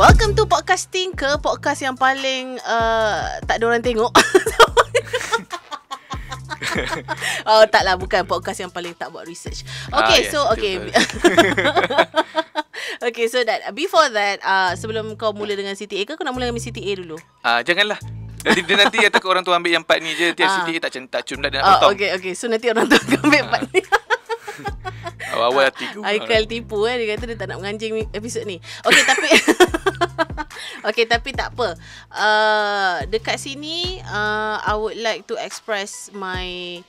Welcome to podcasting ke podcast yang paling tak ada orang tengok. Oh taklah, bukan podcast yang paling tak buat research. Okay, yes, so okay. Okay, so that before that, sebelum kau mula dengan CTA ke, kau nak mula dengan CTA dulu? Janganlah. Nanti takut orang tu ambil yang part ni je. CTA tak cun dah, dia nak potong. Okay, so nanti orang tu ambil part ni. Awal tipu. Aikal tipu dia kata dia tak nak menganjing episod ni. Okay, tapi okay, tapi tak apa. Dekat sini I would like to express my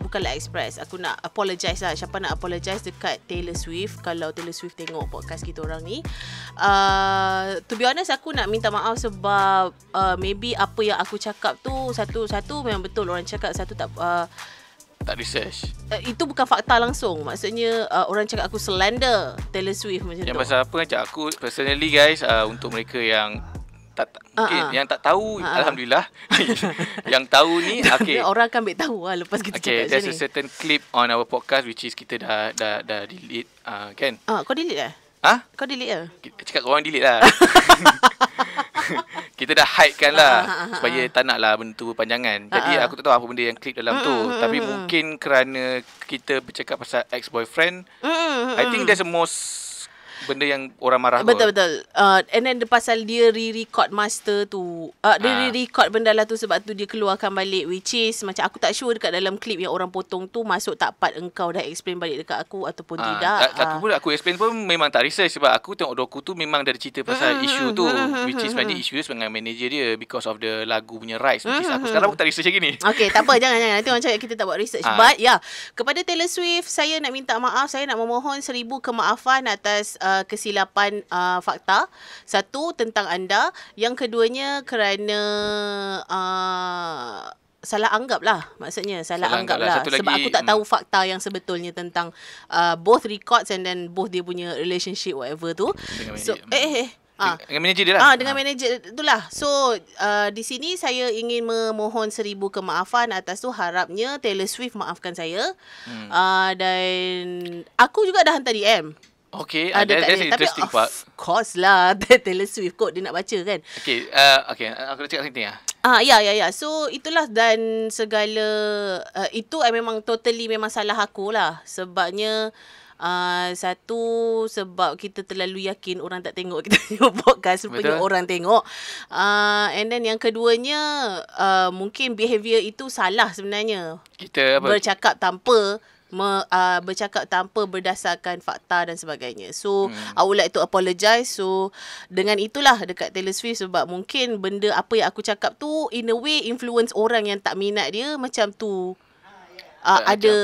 bukanlah express, aku nak apologize lah. Siapa nak apologize dekat Taylor Swift kalau Taylor Swift tengok podcast kita orang ni. To be honest, aku nak minta maaf sebab maybe apa yang aku cakap tu satu memang betul orang cakap, satu tak research. Itu bukan fakta langsung. Maksudnya orang cakap aku slander Taylor Swift macam tu. Yang pasal apa macam aku personally guys, untuk mereka yang mungkin yang tak tahu, alhamdulillah. Yang tahu ni okay. Orang akan ambil tahu lah lepas kita cakap macam ni. There's a certain clip on our podcast which is kita dah delete kan. Kau delete lah? Kau delete lah? Cakap orang delete lah. Kita dah hide kan lah supaya tak nak lah benda tu berpanjangan. Jadi aku tak tahu apa benda yang klip dalam tu. Tapi mungkin kerana kita bercakap pasal ex-boyfriend, I think there's a most benda yang orang marah. Betul. And then pasal dia re-record master tu, dia re-record benda lah tu, sebab tu dia keluarkan balik, which is macam aku tak sure dekat dalam klip yang orang potong tu masuk tak part engkau dah explain balik dekat aku ataupun tidak. Aku explain pun memang tak research sebab aku tengok doku tu memang dah cerita pasal isu tu, which is sebenarnya isu dia dengan manager dia because of the lagu punya rights, which is aku sekarang pun tak research lagi ni. Okay, tak apa, jangan nanti orang cakap kita tak buat research. But kepada Taylor Swift, saya nak minta maaf, saya nak memohon 1000 kemaafan atas kesilapan fakta. Satu, tentang anda. Yang keduanya kerana salah anggap lah. Maksudnya salah anggap lah. Sebab aku tak tahu fakta yang sebetulnya tentang both records and then both dia punya relationship whatever tu. Dengan manager dia lah. Dengan manager itulah. So di sini saya ingin memohon 1000 kemaafan atas tu. Harapnya Taylor Swift maafkan saya. Dan aku juga dah hantar DM. Okay, that's interesting part. Of course lah, Taylor Swift kot dia nak baca kan. Okay, aku nak cakap something lah. Ya. So itulah, dan segala itu memang totally memang salah aku lah. Sebabnya satu, sebab kita terlalu yakin orang tak tengok kita tengok podcast, rupanya orang tengok. And then yang keduanya, mungkin behaviour itu salah sebenarnya. Kita bercakap tanpa berdasarkan fakta dan sebagainya. So I would like to apologize. So dengan itulah dekat Taylor Swift, sebab mungkin benda apa yang aku cakap tu in a way influence orang yang tak minat dia macam tu. Ada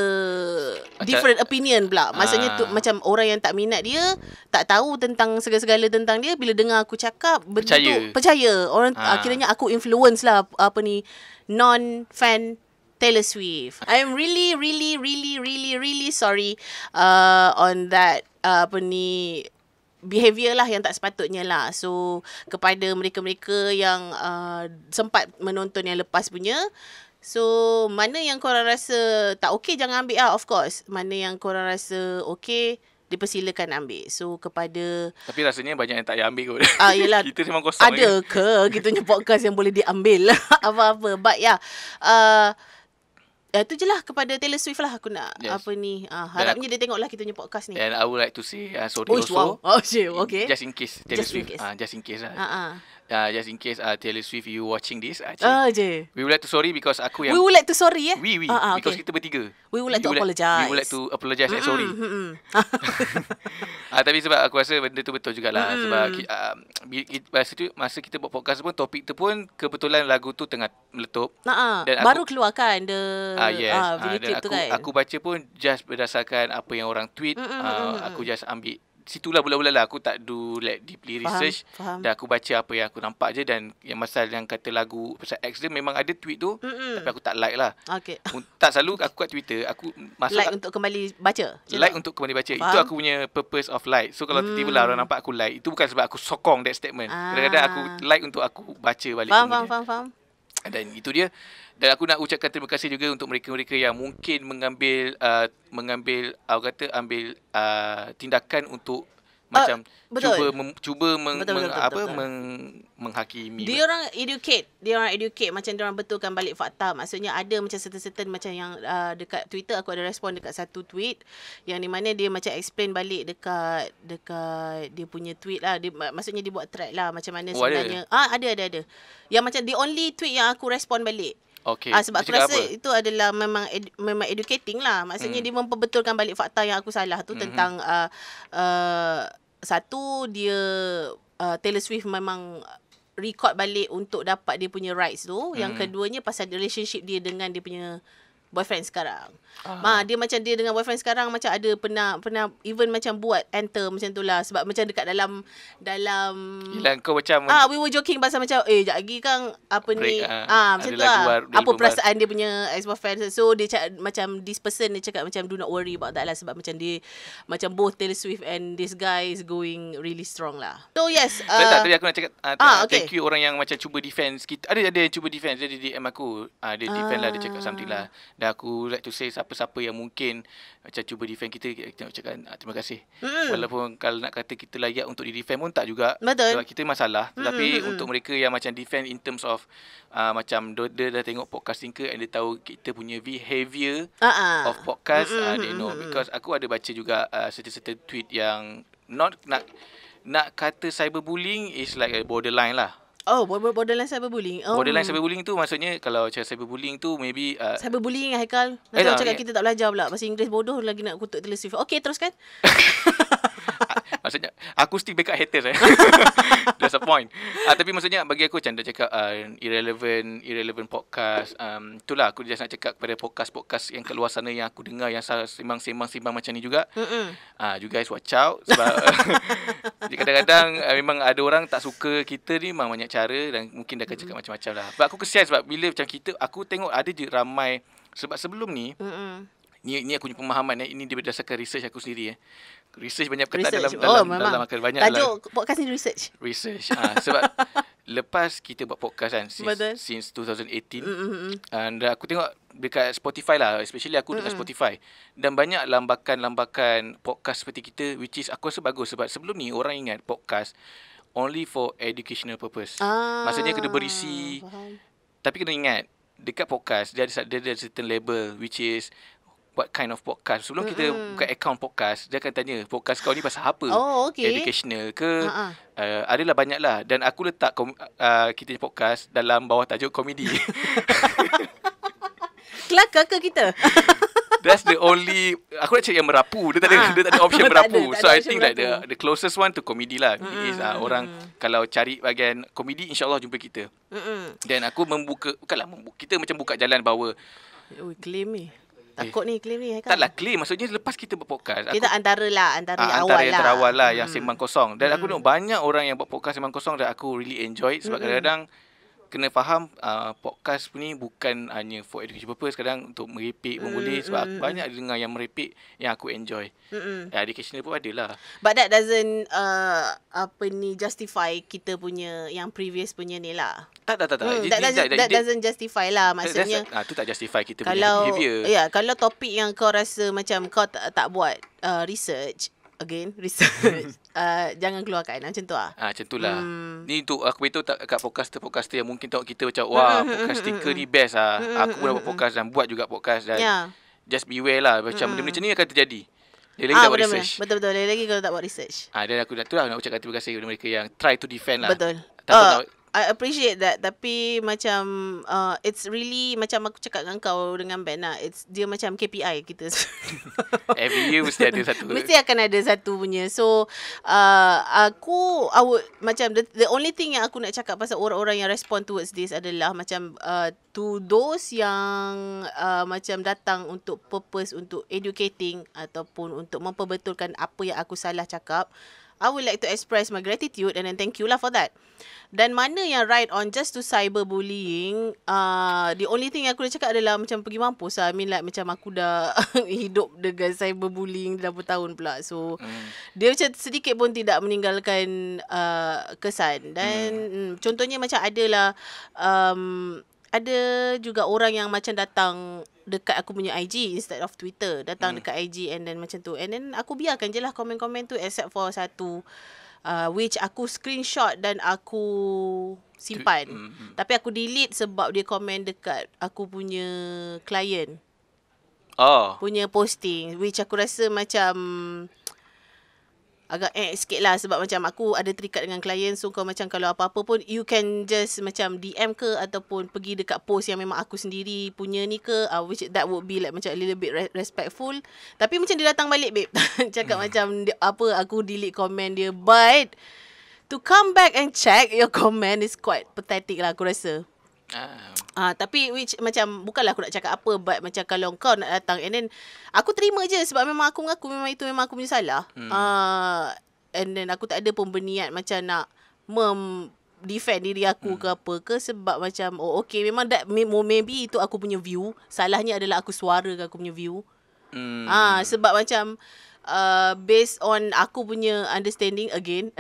different opinion pula. Maksudnya tu, macam orang yang tak minat dia, tak tahu tentang segala-segala tentang dia, bila dengar aku cakap percaya. Orang akhirnya aku influence lah non-fan Taylor Swift. I'm really sorry on that behaviour lah yang tak sepatutnya lah. So kepada mereka-mereka yang sempat menonton yang lepas punya, so mana yang korang rasa tak okey, jangan ambil lah, of course. Mana yang korang rasa okey, dipersilakan ambil. So kepada, tapi rasanya banyak yang tak payah ambil kot. Yelah, kita memang kosong. Ada ke kita punya podcast yang boleh diambil apa-apa. But itu je lah kepada Taylor Swift lah aku nak harapnya dia tengoklah kita punya podcast ni. And I would like to say sorry also. Okay. Just in case Taylor Swift. Just in case lah. Just in case Taylor Swift you watching this, we would like to sorry because aku yang we would like to sorry because kita bertiga we would like to apologize. We would like to apologize and sorry. Tapi sebab aku rasa benda tu betul jugalah. Sebab masa kita buat podcast pun, topik tu pun kebetulan lagu tu tengah meletup. Dan baru keluarkan video clip tu kan. Aku baca pun just berdasarkan apa yang orang tweet. Aku just ambil situlah bulan-bulan lah. Aku tak do deeply research. Faham. Dan aku baca apa yang aku nampak je. Dan yang pasal yang kata lagu pasal X dia, memang ada tweet tu. Tapi aku tak like lah. Okay. Tak selalu aku kat Twitter, aku masuk like untuk kembali baca. Untuk kembali baca. Faham. Itu aku punya purpose of like. So kalau tiba-tiba lah orang nampak aku like, itu bukan sebab aku sokong that statement. Kadang-kadang aku like untuk aku baca balik. Faham. Dan itu dia. Dan aku nak ucapkan terima kasih juga untuk mereka-mereka yang mungkin mengambil tindakan untuk macam betul. cuba Betul. menghakimi. Dia orang educate macam dia orang betulkan balik fakta. Maksudnya ada macam certain macam yang dekat Twitter aku ada respon dekat satu tweet yang di mana dia macam explain balik dekat dia punya tweet lah. Maksudnya dia buat thread lah macam mana sebenarnya. Ada. Yang macam the only tweet yang aku respon balik. Okay. Sebab aku rasa itu adalah memang educating lah. Maksudnya dia memperbetulkan balik fakta yang aku salah tu tentang satu dia Taylor Swift memang record balik untuk dapat dia punya rights tu. Yang keduanya pasal relationship dia dengan dia punya boyfriend sekarang. Dia macam dia dengan boyfriend sekarang macam ada pernah even macam buat enter macam tu lah. Sebab macam dekat dalam Yelah, kau macam we were joking pasal macam sekejap lagi kan apa ni macam tu lah. Apa perasaan dia punya ex-boyfriend. So dia macam this person dia cakap macam do not worry about that lah. Sebab macam dia macam both Taylor Swift and this guy is going really strong lah. So yes tadi aku nak cakap okay. thank you orang yang macam cuba defense kita. Ada yang cuba defense. Dia DM aku dia defend lah. Dia cakap something lah. Dan aku like to say siapa-siapa yang mungkin macam cuba defend kita nak cakap terima kasih. Walaupun kalau nak kata kita layak untuk di defend pun tak juga. Betul. Sebab kita masalah. Tetapi untuk mereka yang macam defend in terms of macam dia dah tengok podcast Tinker and dia tahu kita punya behaviour of podcast, they know. Because aku ada baca juga certain tweet yang nak kata cyberbullying is like a borderline lah. Borderline cyberbullying. Borderline cyberbullying tu maksudnya kalau macam cyberbullying tu maybe cyberbullying Haikal. Nanti orang cakap kita tak belajar pula bahasa Inggeris bodoh lagi nak kutuk Taylor Swift. Okay, teruskan. Maksudnya aku still backup haters That's the point. Tapi maksudnya bagi aku macam dah cakap irrelevant podcast. Itulah aku just nak cakap kepada podcast yang kat luar sana yang aku dengar yang sembang macam ni juga. You guys watch out sebab kadang-kadang memang ada orang tak suka kita ni memang banyak cara dan mungkin dia akan cakap macam-macam lah. Sebab aku kesian sebab bila macam aku tengok ada je ramai sebab sebelum ni ni aku punya pemahaman ini dia berdasarkan research aku sendiri Research banyak perkataan dalam akal banyak tajuk podcast ni research. Sebab lepas kita buat podcast kan since 2018 and aku tengok dekat Spotify lah, especially aku dekat Spotify, dan banyak lambakan podcast seperti kita which is aku rasa bagus sebab sebelum ni orang ingat podcast only for educational purpose. Maksudnya kena berisi. Tapi kena ingat dekat podcast dia ada certain label which is what kind of podcast. Sebelum kita buka account podcast, dia akan tanya podcast kau ni pasal apa? Educational ke? Adalah banyak lah. Dan aku letak kita punya podcast dalam bawah tajuk komedi. Kelakar ke kita? That's the only. Aku nak cari yang merapu. Dia tak ada option merapu. So I think like the closest one to comedy lah is orang kalau cari bahagian komedi, insyaAllah jumpa kita. Dan aku kita macam buka jalan bahawa claim ni takut ni claim ni kan? Taklah claim. Maksudnya lepas kita buat podcast kita antara awal lah yang sembang kosong. Dan aku tengok banyak orang yang buat podcast sembang kosong dan aku really enjoy it. Sebab kadang-kadang kena faham podcast ni bukan hanya for education purpose. Kadang untuk merepek pun boleh. Sebab aku banyak dengar yang merepek yang aku enjoy. Educational pun ada lah. But that doesn't justify kita punya yang previous punya ni lah. Tak. That doesn't justify lah. Maksudnya tu tak justify kita punya behaviour. Kalau topik yang kau rasa macam kau tak buat research, jangan keluarkan macam tu lah. Macam tu lah. Ni untuk aku beritahu kat podcaster yang mungkin tengok kita macam wah podcast Tinker ni best lah. Aku pun buat podcast dan buat juga podcast dan just beware lah macam benda macam ni akan terjadi. Dia lagi tak buat research. Betul. Dia lagi kalau tak buat research. Dan aku nak ucapkan terima kasih kepada mereka yang try to defend lah. Betul. I appreciate that. Tapi macam it's really macam aku cakap dengan kau dengan Ben lah. Dia macam KPI kita. Every year mesti ada satu. Mesti akan ada satu punya. So macam the only thing yang aku nak cakap pasal orang-orang yang respond towards this adalah macam to those yang macam datang untuk purpose untuk educating ataupun untuk memperbetulkan apa yang aku salah cakap. I would like to express my gratitude and then thank you lah for that. Dan mana yang right on just to cyberbullying, the only thing yang aku nak cakap adalah macam pergi mampus lah. I mean like macam aku dah hidup dengan cyberbullying dah bertahun pula. So dia macam sedikit pun tidak meninggalkan kesan. Dan contohnya macam adalah ada juga orang yang macam datang dekat aku punya IG instead of Twitter. Datang dekat IG and then macam tu. And then aku biarkan je lah komen-komen tu except for satu which aku screenshot dan aku simpan. Tapi aku delete sebab dia komen dekat aku punya client. Punya posting which aku rasa macam agak sikit lah sebab macam aku ada terikat dengan klien, so kau macam kalau apa-apa pun you can just macam DM ke ataupun pergi dekat post yang memang aku sendiri punya ni ke, which that would be like macam a little bit respectful. Tapi macam dia datang balik babe cakap macam apa aku delete komen dia, but to come back and check your comment is quite pathetic lah aku rasa. Tapi which macam bukanlah aku nak cakap apa, but macam kalau kau nak datang and then aku terima je sebab memang aku mengaku memang itu memang aku punya salah. And then aku tak ada pun berniat macam nak defend diri aku ke apa ke, sebab macam okay memang that maybe itu aku punya view, salahnya adalah aku suarakan aku punya view. Sebab macam based on aku punya understanding again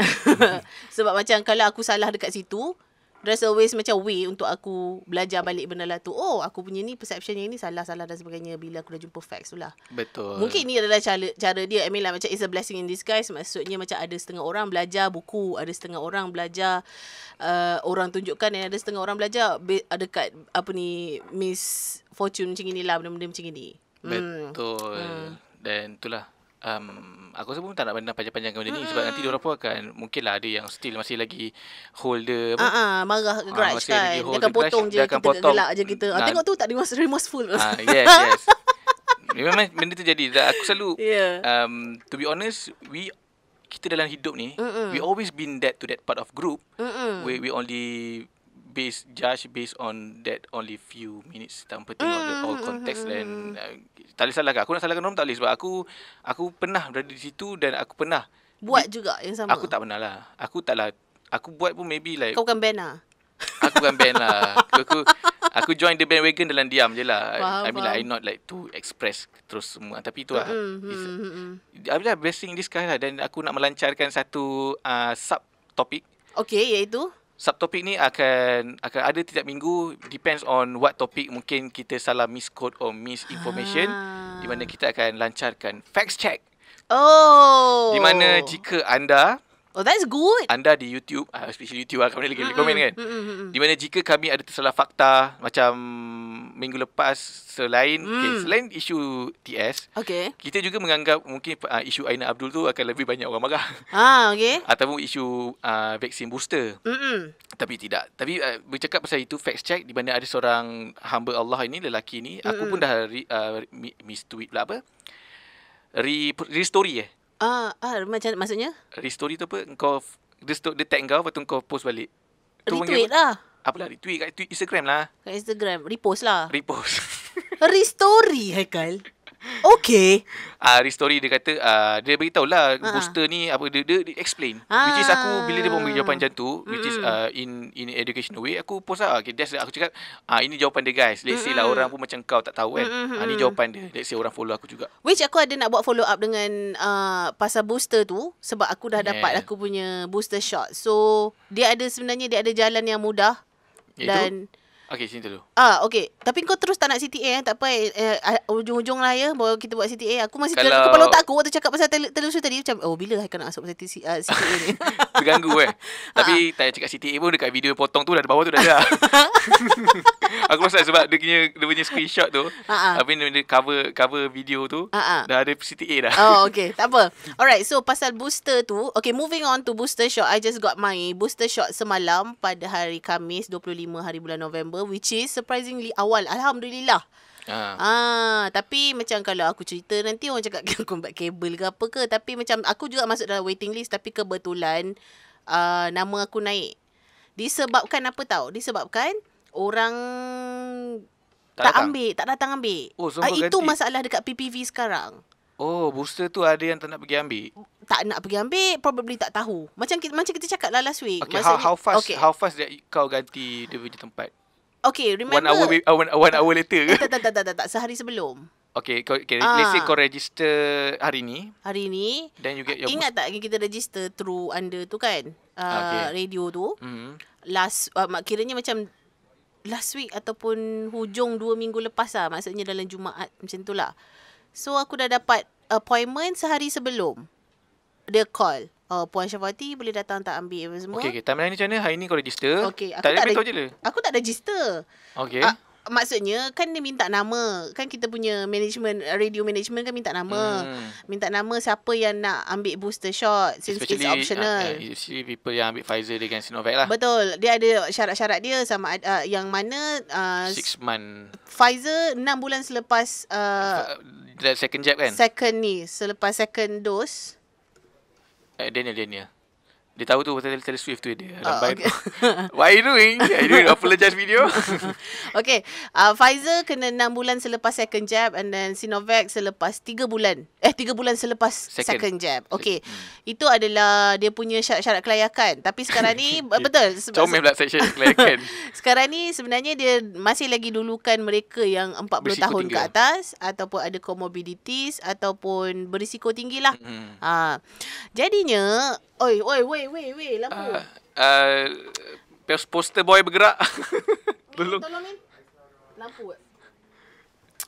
sebab macam kalau aku salah dekat situ, there's always macam way untuk aku belajar balik benda lah tu. Aku punya ni perception yang ni salah dan sebagainya bila aku dah jumpa facts tu lah. Betul. Mungkin ni adalah cara dia. I mean lah macam it's a blessing in disguise. Maksudnya macam ada setengah orang belajar buku, ada setengah orang belajar orang tunjukkan, dan ada setengah orang belajar dekat apa ni misfortune macam inilah, benda-benda macam ini. Betul. Dan itulah aku rasa pun tak nak panjang-panjangkan benda ni sebab nanti diorang pun akan mungkinlah ada yang still masih lagi hold the marah ke grudge kan. Dia akan potong je, dia akan kita gelak je kita. Tengok tu tak remorseful. Yes. Memang benda tu jadi. Aku selalu to be honest, kita dalam hidup ni we always been to that part of group where we only judge based on that only few minutes tanpa tengok the all context. Dan tak boleh salahkan. Aku nak salahkan orang tak boleh sebab aku pernah berada di situ dan aku pernah buat juga yang sama. Aku tak pernah lah. Aku buat pun maybe like kau bukan band lah. Aku bukan band lah. Aku join the bandwagon dalam diam je lah. I mean like I not like to express terus semua. Tapi tu lah blessing in disguise lah. Dan aku nak melancarkan satu sub-topik. Okay, iaitu subtopik ni akan ada tiap minggu, depends on what topic mungkin kita salah misquote or misinformation, di mana kita akan lancarkan facts check. Di mana jika anda that's good. Anda di YouTube, especially YouTube akan lagi komen kan. Di mana jika kami ada tersalah fakta macam minggu lepas selain isu TS, kita juga menganggap mungkin isu Aina Abdul tu akan lebih banyak orang marah. Ataupun isu vaksin booster. Tapi tidak. Tapi bercakap pasal itu facts check, di mana ada seorang hamba Allah ini, lelaki ni, aku pun dah tweet pula apa? Restory macam maksudnya? Restory tu apa? Kau dia tag kau, lepas tu kau post balik. Retweet lah. Apalah retweet kat Instagram lah. Kat Instagram, repost lah. Repost. Restory Haikal. Okay. Restory dia kata dia beritahu lah booster ni apa, dia explain. Which is aku bila dia bagi jawapan macam tu, which is in educational way, aku post lah. Okay, aku cakap ini jawapan dia guys. Let's say lah orang pun macam kau tak tahu kan. Ni jawapan dia. Let's say orang follow aku juga. Which aku ada nak buat follow up dengan pasal booster tu, sebab aku dah dapat aku punya booster shot. So dia ada jalan yang mudah. Dan okay, sini dulu. Okay. Tapi kau terus tak nak CTA tak apa. Ujung-ujung lah ya baru kita buat CTA. Aku masih dalam kepala otak aku waktu cakap pasal telusur tadi macam bila Haikal nak masuk pasal CTA ni. Terganggu Tapi tak payah cakap CTA pun dekat video potong tu dah bawah tu dah ada. Aku rasa sebab dia punya screenshot tu, apa ni dia cover video tu dah ada CTA dah. Okay. Tak apa. Alright, so pasal booster tu, okay, moving on to booster shot. I just got my booster shot semalam pada hari Khamis 25 hari bulan November, which is surprisingly awal. Alhamdulillah. Tapi macam kalau aku cerita nanti orang cakap combat kabel ke apa ke, tapi macam aku juga masuk dalam waiting list, tapi kebetulan nama aku naik. Disebabkan apa tahu? Disebabkan orang tak datang ambil. Itu masalah dekat PPV sekarang. Booster tu ada yang tak nak pergi ambil. Tak nak pergi ambil, probably tak tahu. Macam kita cakap lah last week. Okay, how fast that kau ganti dia punya tempat? Okay, remember 1 hour later ke? Tak, sehari sebelum. Okay, let's say kau register hari ni. Then you get your ingat tak kita register through under tu kan? Radio tu. Last kiranya macam last week ataupun hujung 2 minggu lepas lah. Maksudnya dalam Jumaat macam tu lah. So aku dah dapat appointment sehari sebelum. Dia call. Puan Syafati boleh datang tak ambil apa semua. Okay, timeline ni macam mana? Hari ni kau register. Okay, tak ada beritahu je lah. Aku tak register. Okay. Maksudnya kan dia minta nama. Kan kita punya management, radio management kan minta nama. Minta nama siapa yang nak ambil booster shot since it's optional. Especially people yang ambil Pfizer dengan Sinovac lah. Betul. Dia ada syarat-syarat dia sama yang mana 6 month. Pfizer 6 bulan selepas second jab kan? Second ni, selepas second dose. Daniel. Dia tahu tu pasal Taylor Swift tu dia. Okay. What are you doing? Are you doing apologize video? Okay. Pfizer kena 6 bulan selepas second jab and then Sinovac selepas 3 bulan. 3 bulan selepas second jab. Okay. Itu adalah dia punya syarat-syarat kelayakan. Tapi sekarang ni betul. Comel pula syarat kelayakan. Sekarang ni sebenarnya dia masih lagi dulukan mereka yang 40 berisiko tahun tinggi ke atas ataupun ada comorbidities ataupun berisiko tinggi lah. Jadinya Wait, lampu. Poster boy bergerak. Belum. Tolongin. Lampu.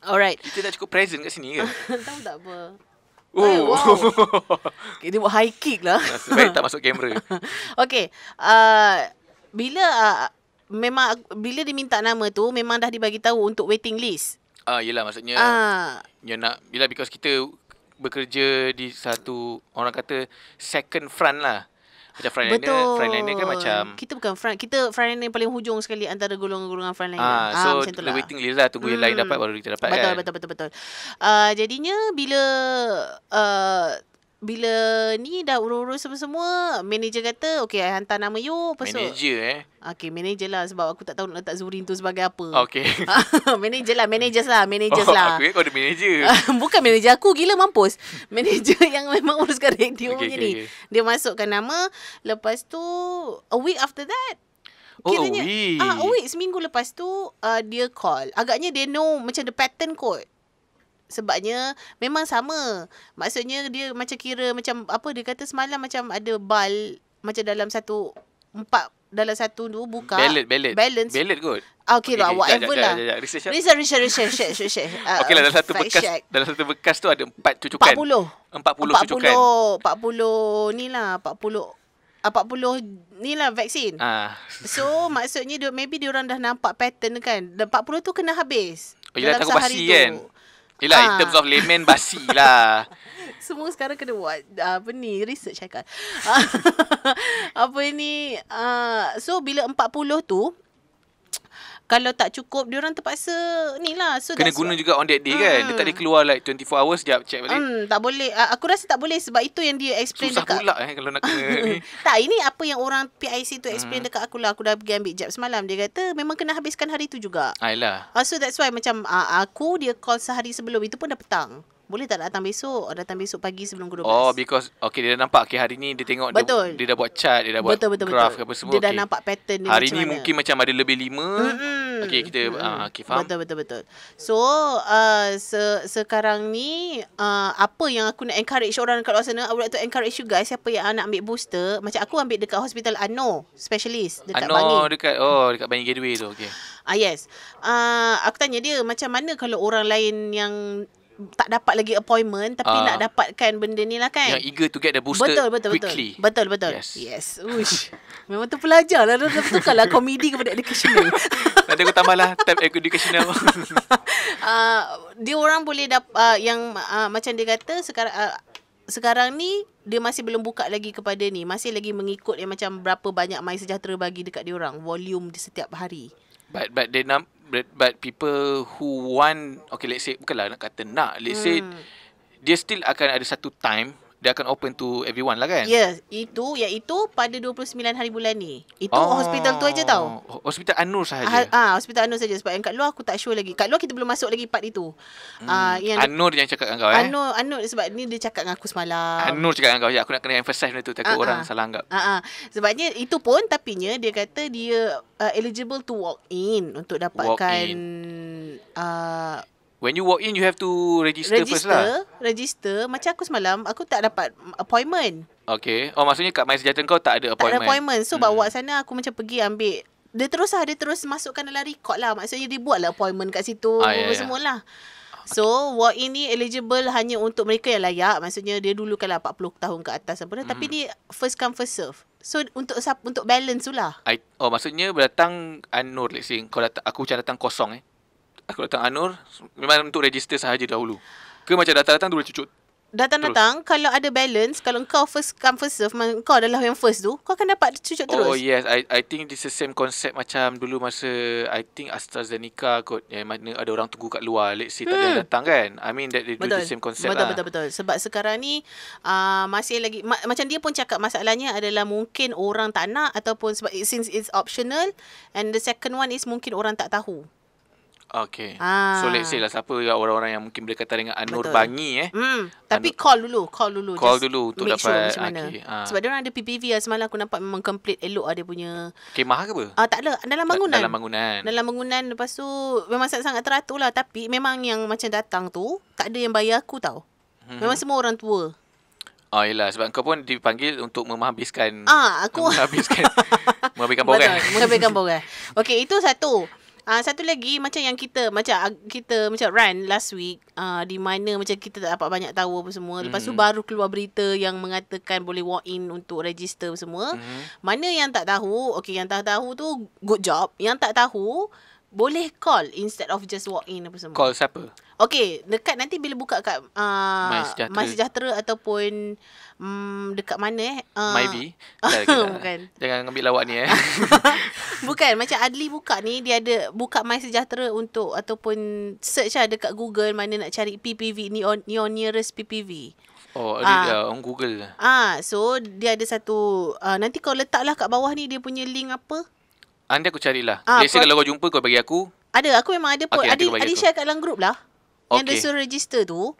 Alright. Kita dah cukup present kat sini ke? Tahu tak apa. Oh. Wow. Okay, dia buat high kick lah. Sebaik tak masuk kamera. Okay. Bila diminta nama tu, memang dah dibagi tahu untuk waiting list. Yelah maksudnya. Yelah because kita bekerja di satu, orang kata second front lah. Macam frontliner kan macam kita bukan front, kita frontliner paling hujung sekali antara golongan-golongan frontliner. So the waiting list lah, tunggu yang lain dapat baru kita dapat. Betul. Jadinya bila ni dah urus semua, manager kata, okay, I hantar nama you. Manager Okay, manager lah, sebab aku tak tahu nak letak Zurin tu sebagai apa. Okay. Managers lah. Aku kau ada manager. Bukan manager aku, gila mampus. Manager yang memang uruskan radio punya ni. Dia masukkan nama, lepas tu a week after that. Kiranya, a week, seminggu lepas tu dia call. Agaknya dia know macam the pattern kot. Sebabnya memang sama. Maksudnya dia macam kira macam apa dia kata semalam, macam ada bal macam dalam satu tu buka balance kot. Okay lah, whatever lah. Research. Okay lah, dalam satu bekas tu ada 4 cucukan. 40 cucukan. 40 ni lah, 40 ni lah vaksin. So maksudnya maybe dia orang dah nampak pattern kan. Dan 40 tu kena habis. Yelah, takut basi kan. Yelah, in terms of layman, basi lah. Semua sekarang kena buat research kan. So bila 40 tu, kalau tak cukup, diorang terpaksa ni lah. So kena guna juga on that day kan. Dia tak boleh keluar like 24 hours, sekejap check balik. Tak boleh. Aku rasa tak boleh sebab itu yang dia explain susah dekat. Susah pula kalau nak kena ni. Tak, ini apa yang orang PIC tu explain dekat aku lah. Aku dah pergi ambil jab semalam. Dia kata memang kena habiskan hari tu juga. Ayolah. So that's why macam dia call sehari sebelum. Itu pun dah petang. Boleh tak datang besok? Datang besok pagi sebelum ke 12. Oh, because dia dah nampak hari ni dia tengok dia dah buat chart, dia dah buat graph apa semua. Dia dah nampak pattern dia hari ni mana. Mungkin macam ada lebih 5. Okay, kita faham. Betul. So, sekarang ni apa yang aku nak encourage orang kat luar sana, I would like to encourage you guys, siapa yang nak ambil booster, macam aku ambil dekat Hospital Ano Specialist dekat Bangi. Dekat Bangi Gateway tu. Okay. Yes. Aku tanya dia macam mana kalau orang lain yang tak dapat lagi appointment tapi nak dapatkan benda ni lah kan. Yang eager to get the booster quickly. Betul. Yes. Uish. Memang tu pelajar lah. Tukarlah komedi kepada educational. Nanti aku tambahlah tab educational. Dia orang boleh yang macam dia kata sekarang ni dia masih belum buka lagi kepada ni. Masih lagi mengikut yang macam berapa banyak MySejahtera bagi dekat dia orang. Volume di setiap hari. But people who want, okay, let's say, bukanlah nak kata let's say, dia still akan ada satu time, dia akan open to everyone lah kan? Yes, iaitu pada 29 hari bulan ni. Itu hospital tu aja tau. Hospital An-Nur sahaja? Hospital An-Nur saja. Sebab yang kat luar aku tak sure lagi. Kat luar kita belum masuk lagi part itu. An-Nur yang cakap dengan kau An-Nur sebab ni dia cakap dengan aku semalam. An-Nur cakap dengan kau. Aku nak kena emphasize benda tu. Takut orang salah anggap. Sebabnya itu pun tapinya dia kata dia eligible to walk in untuk dapatkan when you walk in, you have to register first lah. Register. Macam aku semalam, aku tak dapat appointment. Okay. Maksudnya kat MySejahtera kau tak ada appointment. Tak ada appointment. So, bawa sana aku macam pergi ambil Dia terus masukkan dalam record lah. Maksudnya dia buat lah appointment kat situ. Semua lah. So walk-in ni eligible hanya untuk mereka yang layak. Maksudnya dia dulu kan 40 tahun ke atas apa. Tapi ni first come first serve. So untuk balance tu lah. Maksudnya datang Anur, let's say kau datang, aku macam datang kosong Aku datang Anur memang untuk register sahaja dahulu. Ke macam datang-datang dulu cucuk. Datang-datang kalau ada balance, kalau kau first come first serve, kau adalah yang first tu, kau akan dapat cucuk terus. Oh yes, I think this is the same concept macam dulu masa I think AstraZeneca kot, yang mana ada orang tunggu kat luar, let's say tak ada datang kan. I mean that they do the same concept lah. Betul. Sebab sekarang ni masih lagi macam dia pun cakap masalahnya adalah mungkin orang tak nak, ataupun sebab since it's optional, and the second one is mungkin orang tak tahu. Okay. So let's say lah siapa orang-orang yang mungkin berdekatan dengan Anur Bangi Tapi call dulu untuk make dapat sure macam mana. Sebab dia orang ada PPV lah. Semalam aku nampak memang complete elok dia punya. Kemah ke apa? Tak ada, dalam bangunan. Dalam bangunan. Lepas tu memang sangat teratur lah. Tapi memang yang macam datang tu tak ada yang bayar aku tau. Memang semua orang tua. Yelah, sebab kau pun dipanggil untuk menghabiskan menghabiskan borang. Menghabiskan borang. Okay, itu satu. Satu lagi macam yang kita run last week, di mana macam kita tak dapat banyak tahu apa semua. Lepas tu baru keluar berita yang mengatakan boleh walk in untuk register semua. Mana yang tak tahu, yang tak tahu tu good job. Yang tak tahu boleh call instead of just walk in apa semua. Call siapa? Okay, dekat nanti bila buka kat My Sejahtera ataupun dekat mana Myvi. Bukan. Jangan ambil lawak ni Bukan, macam Adli buka ni, dia ada buka My Sejahtera untuk, ataupun search lah dekat Google mana nak cari PPV ni, your nearest PPV. Dia on Google. So dia ada satu nanti kau letaklah kat bawah ni dia punya link apa. Nanti aku carilah. Let's say kalau kau jumpa, kau bagi aku. Aku memang ada pun. Adi share kat dalam group lah. Yang dia suruh register tu.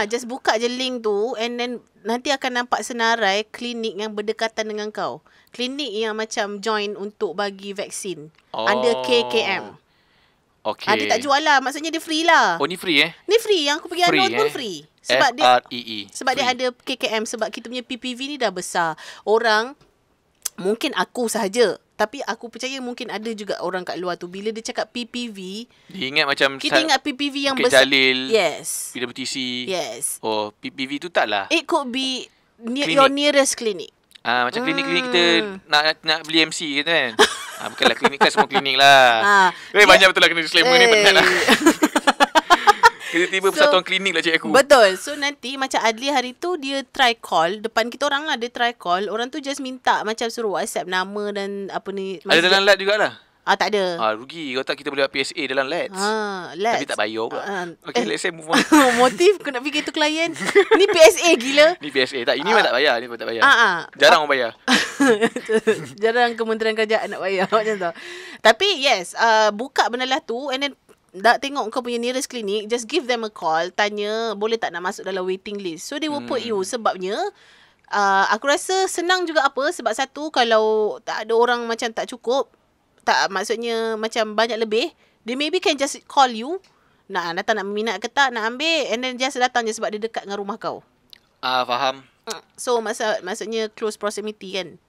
Just buka je link tu, and then nanti akan nampak senarai klinik yang berdekatan dengan kau. Klinik yang macam join untuk bagi vaksin. Under KKM. Okay. Dia tak jual lah. Maksudnya dia free lah. Ni free Ni free. Yang aku pergi Anur pun free. Sebab FREE. Sebab free. Dia ada KKM. Sebab kita punya PPV ni dah besar. Orang, mungkin aku sahaja, tapi aku percaya mungkin ada juga orang kat luar tu. Bila dia cakap PPV, dia ingat macam kita ingat PPV yang Bukit besar. Jalil, yes. PWTC. Yes. PPV tu tak lah. It could be your nearest clinic. Macam klinik-klinik kita nak beli MC gitu kan. Bukanlah klinik kan, semua klinik lah. Banyak betul lah kena disclaimer ni, penat lah. Tiba-tiba persatuan klinik lah cik aku. Betul. So nanti macam Adli hari tu dia try call depan kita orang lah. Dia try call. Orang tu just minta macam suruh WhatsApp nama dan apa ni. Ada dalam LAD jugalah. Tak ada. Rugi. Kau tak kita boleh buat PSA dalam LADS. LADS. Tapi tak bayar pula. Okay, let's say move on. Motif kau nak fikir tu klien. Ni PSA gila. Ni PSA. Tak, ini pun tak bayar. Ni pun tak bayar. Jarang orang bayar. Jarang Kementerian Kerajaan nak bayar macam tu. Tapi yes, buka benda lah tu, and then dah tengok kau punya nearest clinic, just give them a call, tanya boleh tak nak masuk dalam waiting list. So they will put you. Sebabnya aku rasa senang juga apa, sebab satu, kalau tak ada orang macam tak cukup, tak, maksudnya macam banyak lebih, they maybe can just call you, nak datang, nak minat ke tak, nak ambil, and then just datang je sebab dia dekat dengan rumah kau. Faham. So maksudnya close proximity kan.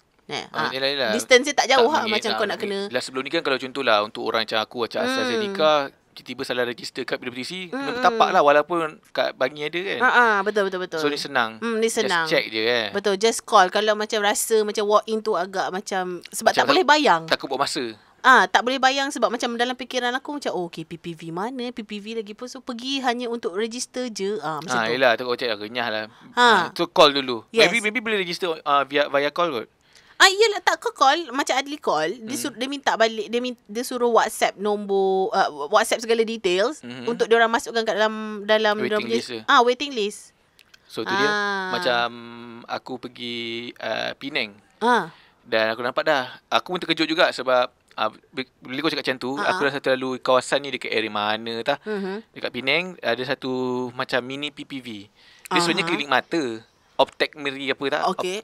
Yelah. Distance dia tak jauh macam kau nak kena. Sebelum ni kan, kalau contohlah untuk orang macam aku, macam AstraZeneca, tiba-tiba salah register kat PWTC, kena bertapak lah, walaupun kat Bangi ada kan. Betul. So ni senang. Ni senang. Just check je Betul, just call. Kalau macam rasa macam walk in tu agak macam, sebab tak boleh bayang. Takut buat masa. Tak boleh bayang, sebab macam dalam fikiran aku macam, okay, PPV mana? PPV lagi pun. So pergi hanya untuk register je. Macam tu. Yelah, takut check lah, renyah lah. So call dulu. Yes. Maybe boleh register via call kot. Yelah, tak, kau call macam Adli call, dia minta balik, dia suruh WhatsApp nombor, WhatsApp segala details untuk dia orang masukkan kat dalam waiting list. Waiting list. So tu dia macam aku pergi Penang. Dan aku nampak dah, aku pun terkejut juga sebab bila kau cakap macam tu, aku rasa terlalu kawasan ni dekat area mana tah. Dekat Penang ada satu macam mini PPV. Dia sebenarnya klinik mata, optekmeri apa tak? Okay.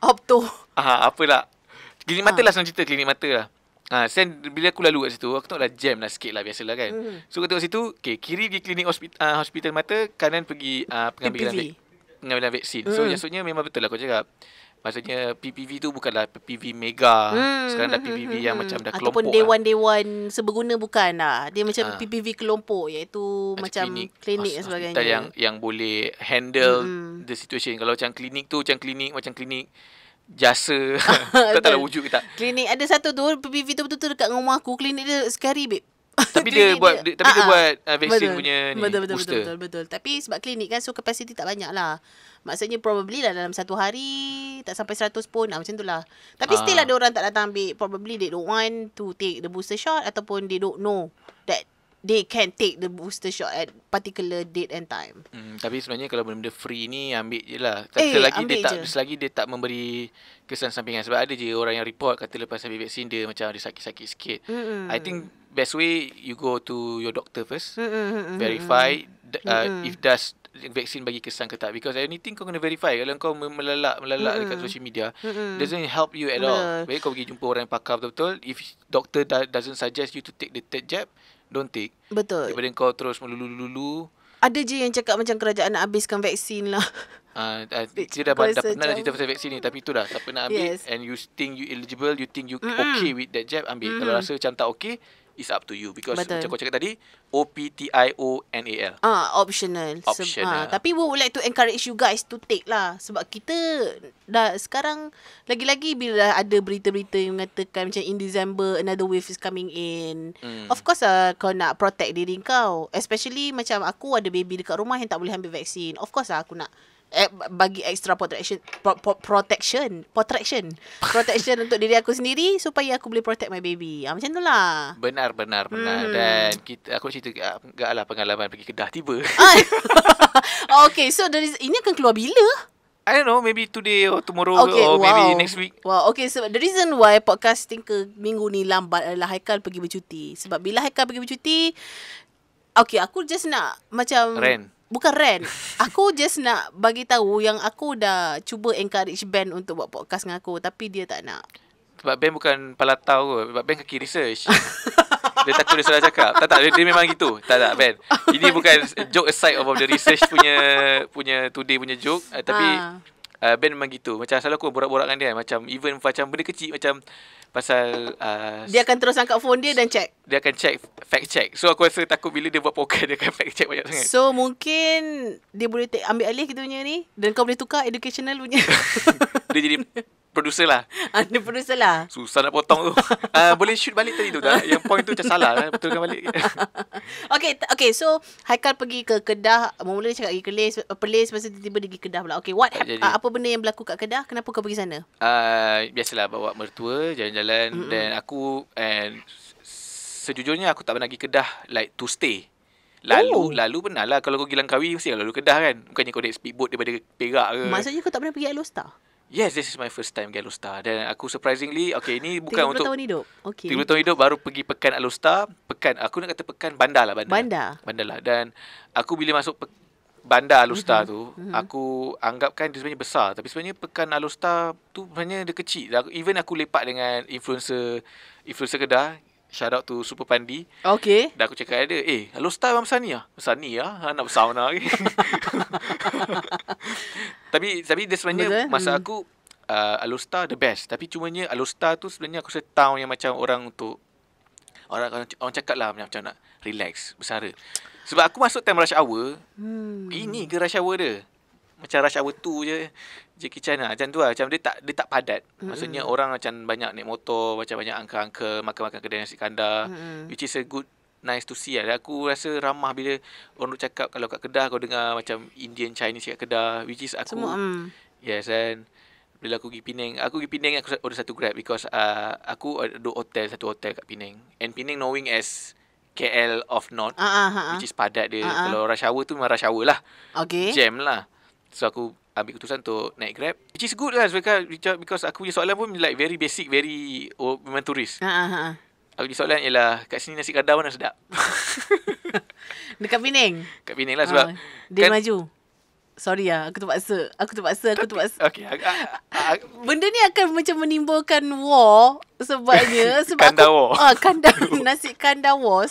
Opto. Apalah. Klinik mata lah, senang cerita klinik mata lah. Bila aku lalu kat situ, aku tengok dah jam lah sikit lah, biasalah kan. So aku tengok situ, kiri pergi klinik hospital mata, kanan pergi pengambilan vaksin. So maksudnya memang betul lah kau cakap. Maksudnya PPV tu bukanlah PPV mega. Sekarang dah PPV yang macam dah kelompok. Ataupun dewan-dewan seberguna bukan lah. Dia macam PPV kelompok, iaitu macam klinik dan sebagainya. Yang boleh handle the situation. Kalau macam klinik tu macam klinik jasa. Tak tahu wujud ke tak. Klinik ada satu tu PPV tu betul-betul dekat dengan rumah aku. Klinik dia sekali babe. Tapi dia buat vaksin punya ni booster. Betul. Tapi sebab klinik kan, so capacity tak banyak lah. Maksudnya probably lah dalam satu hari tak sampai 100 pun macam tu lah. Tapi still ada orang tak datang ambil. Probably they don't want to take the booster shot, ataupun they don't know that they can take the booster shot at particular date and time. Tapi sebenarnya kalau benda-benda free ni ambil je lah. Selagi dia tak memberi kesan sampingan. Sebab ada je orang yang report kata lepas ambil vaksin dia macam ada sakit-sakit sikit. I think best way you go to your doctor first. Verify if does vaksin bagi kesan ke tak. Because anything kau kena verify. Kalau kau melalak dekat social media, doesn't help you at all. Baik kau pergi jumpa orang yang pakar betul-betul. If doctor doesn't suggest you to take the third jab, don't take. Betul. Daripada kau terus melulu-lulu. Ada je yang cakap macam kerajaan nak habiskan vaksin lah. Dia dah pernah cerita pasal vaksin ni. Tapi tu dah tak pernah ambil. And you think you eligible, you think you okay with that jab, ambil. Kalau rasa macam tak okay, it's up to you. Because macam kau cakap tadi, OPTIONAL. Optional. Tapi we would like to encourage you guys to take lah. Sebab kita dah sekarang, lagi-lagi bila ada berita-berita yang mengatakan macam in December another wave is coming in. Of course kau nak protect diri kau. Especially macam aku ada baby dekat rumah yang tak boleh ambil vaksin. Of course aku nak bagi extra protection untuk diri aku sendiri supaya aku boleh protect my baby. Macam tu lah. Benar. Dan aku cerita agak lah pengalaman pergi Kedah tiba. Okay, so ini akan keluar bila? I don't know, maybe today or tomorrow or maybe next week. Wow, okay, so the reason why podcasting ke minggu ni lambat adalah Haikal pergi bercuti. Sebab bila Haikal pergi bercuti, okay, aku just nak macam bukan rant. Aku just nak bagi tahu yang aku dah cuba encourage Ben untuk buat podcast dengan aku, tapi dia tak nak. Sebab Ben bukan palatau kot. Sebab Ben kaki research. Dia takut dia salah cakap. Tak, dia memang gitu. Tak, Ben. Ini bukan joke aside of the research punya today punya joke. Tapi Ben memang gitu. Macam selalu aku borak-borak dengan dia. Macam even macam benda kecil macam pasal dia akan terus angkat phone dia dan check. Dia akan check, fact check. So aku rasa takut bila dia buat podcast dia akan fact check banyak sangat. So mungkin dia boleh ambil alih kita punya ni, dan kau boleh tukar educational punya. Dia jadi producer lah. Dia producer lah. Susah nak potong tu. Boleh shoot balik tadi tu tak? Yang point tu macam salah lah. Betulkan balik. Okay, so Haikal pergi ke Kedah. Mula dia cakap pergi Perlis, lepas tu tiba-tiba dia pergi Kedah pula. Okay, apa benda yang berlaku kat Kedah? Kenapa kau pergi sana? Biasalah bawa mertua jalan-jalan. Dan aku sejujurnya aku tak pernah pergi Kedah like to stay. Lalu pernah lah. Kalau kau pergi Langkawi mesti lalu Kedah kan. Bukannya kau naik speedboat daripada Perak ke. Maksudnya kau tak pernah pergi Alostar? Yes, this is my first time pergi Alostar. Dan aku surprisingly, okay, ini bukan 30 untuk 30 tahun hidup. Okay. 30 tahun hidup baru pergi pekan Alostar. Aku nak kata pekan bandar lah. Bandar lah. Dan aku bila masuk bandar Alostar tu, aku anggapkan dia sebenarnya besar. Tapi sebenarnya pekan Alostar tu sebenarnya dia kecil. Even aku lepak dengan influencer Kedah. Shout out to Super Pandi. Okay. Dan aku cakap dia, Alostar memang besar ni lah. Besar ni lah. Nak besar mana lagi. Tapi dia sebenarnya masa aku Alostar the best. Tapi cumanya Alostar tu sebenarnya aku rasa town yang macam orang cakap lah macam nak relax, bersara. Sebab aku masuk time rush hour. Ini ke rush hour dia? Macam rush hour 2 je Jackie Chan lah. Macam tu lah. Macam dia tak padat. Maksudnya orang macam banyak naik motor, macam banyak angka-angka makan-makan kedai nasi kandar. Which is a good, nice to see lah. Aku rasa ramah bila orang tu cakap kalau kat Kedah kau dengar macam Indian Chinese kat Kedah. Which is aku semua, yes, and bila aku pergi Penang aku order satu Grab. Because aku ada satu hotel kat Penang. And Penang knowing as KL of North, which is padat dia. Kalau rush hour tu memang rush hour lah. Okay. Jam lah. So aku ambil keputusan untuk naik Grab, which is good lah. Because aku punya soalan pun like very basic, very memang turis. Aku punya soalan ialah kat sini nasi kandar mana sedap? Dekat Penang? Kat Penang lah sebab dia kan, maju. Sorry lah, aku terpaksa. Okay, benda ni akan macam menimbulkan war sebabnya Kandar war. Nasi kandar war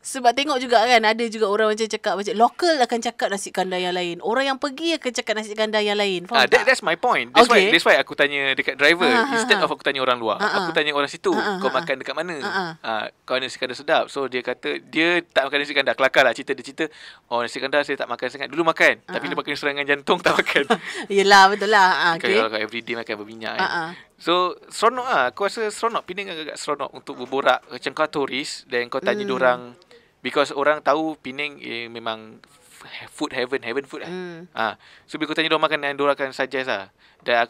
sebab tengok juga kan ada juga orang macam cakap macam lokal akan cakap nasi kandar yang lain, orang yang pergi akan cakap nasi kandar yang lain. Faham tak? That's my point. That's why aku tanya dekat driver instead of aku tanya orang luar. Aku tanya orang situ, kau makan dekat mana? Kau nasi kandar sedap. So dia kata dia tak makan nasi kandar. Kelakar lah cerita dia cerita. Oh, nasi kandar saya tak makan sangat. Dulu makan, tapi dia makan serangan jantung tak makan. Yelah, betul lah. Okay. Kalau everyday makan berminyak kan. So seronok lah. Aku rasa seronok. Penang agak seronok untuk berborak macam kau turis dan kau tanya diorang, because orang tahu Penang memang food heaven food lah. So bila kau tanya diorang makan, diorang akan suggest lah. Dan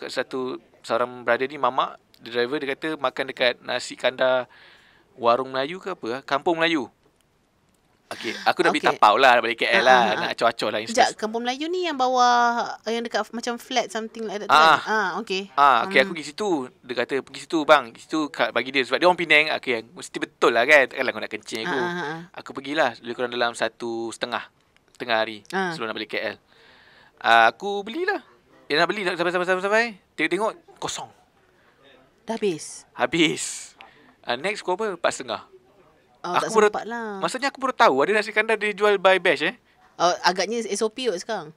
seorang brother ni mamak, the driver, dia kata makan dekat nasi kandar warung Melayu ke apa, kampung Melayu. Okay, aku dah beli tapau lah balik KL lah. Nak acor-acor lah. Sekejap, kampung Melayu ni yang bawah, yang dekat macam flat something like that. Okay. Okay, aku pergi situ. Dia kata pergi situ bang. Situ bagi dia. Sebab dia orang Penang. Okay, mesti betul lah kan. Takkanlah kau nak kencing aku. Aku pergilah. Lebih kurang dalam 1.5 tengah hari sebelum nak balik KL. Aku belilah. Dia nak beli sampai. Tengok kosong. Dah habis. Next kau apa? 4.5. Aku tak sempat lah. Maksudnya aku baru tahu ada nasi kandar dia jual by batch agaknya SOP kot sekarang.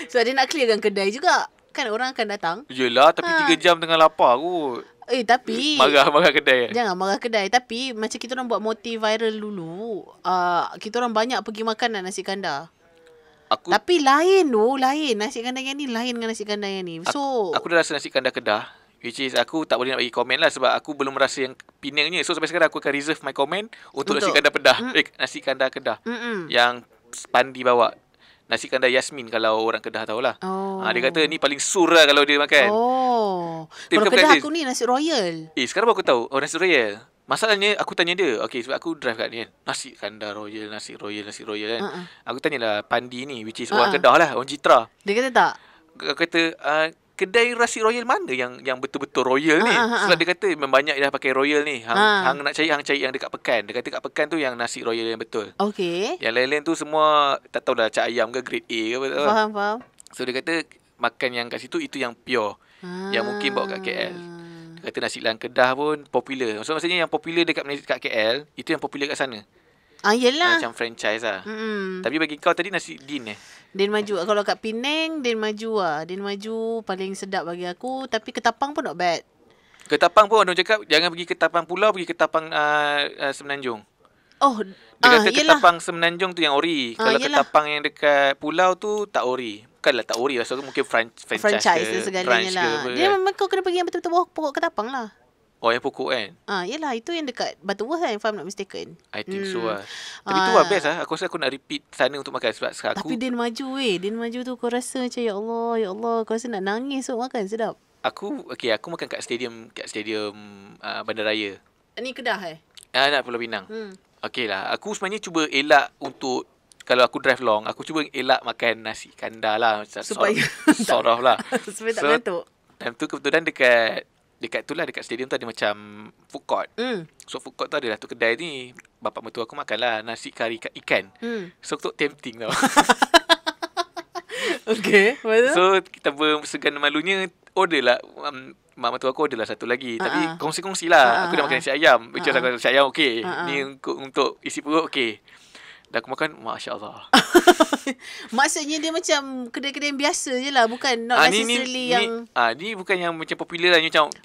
So dia nak clearkan kedai juga. Kan orang akan datang. Yelah, tapi 3 jam tengah lapar kot. Tapi Marah kedai. Jangan marah kedai. Tapi macam kita orang buat motif viral dulu, kita orang banyak pergi makan nasi kandar. Tapi lain nasi kandar yang ni lain dengan nasi kandar yang ni. So aku dah rasa nasi kandar Kedah, which is aku tak boleh nak bagi komen lah sebab aku belum rasa yang Penangnya. So sampai sekarang aku akan reserve my comment untuk nasi kandar Kedah. Nasi kandar Kedah yang Pandi bawa. Nasi kandar Yasmin kalau orang Kedah tahulah. Dia kata ni paling sur lah kalau dia makan. Kalau Kedah aku ni nasi royal. Sekarang baru aku tahu nasi royal. Masalahnya aku tanya dia, okay, sebab aku drive kat ni kan, nasi kandar royal, nasi royal kan. Aku tanyalah Pandi ni, which is orang Kedah lah, orang Citra. Dia kata tak? Aku kata kedai nasi royal mana yang betul-betul royal ni? Sebab dia kata memang banyak dah pakai royal ni. Hang nak cari, hang cari yang dekat Pekan. Dia kata kat Pekan tu yang nasi royal yang betul. Okay. Yang lain-lain tu semua tak tahu dah cak ayam ke grade A ke apa. Faham. So dia kata makan yang kat situ itu yang pure. Yang mungkin bawa kat KL. Dia kata nasi lang Kedah pun popular. Maksudnya yang popular dekat KL, itu yang popular kat sana. Yelah. Macam franchise lah. Tapi bagi kau tadi nasi Din Din Maju. Kalau kat Penang, Din Maju lah. Din Maju paling sedap bagi aku. Tapi Ketapang pun not bad. Ketapang pun orang cakap jangan pergi Ketapang Pulau, pergi Ketapang Semenanjung. Dia kata Ketapang Semenanjung tu yang ori. Kalau Ketapang yang dekat Pulau tu tak ori. Bukanlah tak ori lah. So mungkin franchise ke, segalanya lah. Dia memang kau kena pergi yang betul-betul pokok Ketapang lah. Yang pokok kan. Yelah, itu yang dekat Butterworth lah, if I'm not mistaken. I think so lah. Tapi tu lah best lah. Aku rasa aku nak repeat sana untuk makan sebab sekarang Tapi Din Maju Din Maju tu kau rasa macam ya Allah, kau rasa nak nangis tu makan sedap. Aku makan kat stadium Bandaraya. Ni Kedah nak Pulau Pinang. Okay lah. Aku sebenarnya cuba elak untuk, kalau aku drive long, aku cuba elak makan nasi kandar lah. Supaya sort lah. Supaya tak ngantuk. Time tu kebetulan dekat stadium tu ada macam food court. So food court tu ada satu kedai ni, bapak mertua aku makan lah nasi kari ikan. So aku tu tempting tau. Okay, betul. So kita bersegan malunya order lah, mak mertua aku order lah satu lagi. Tapi kongsi-kongsi lah. Aku dah makan nasi ayam. Macam aku nasi ayam okay. Ni untuk isi perut okay. Dah aku makan, Masya Allah. Maksudnya dia macam kedai-kedai yang biasa je lah. Bukan not necessarily yang ni bukan yang macam popular lah.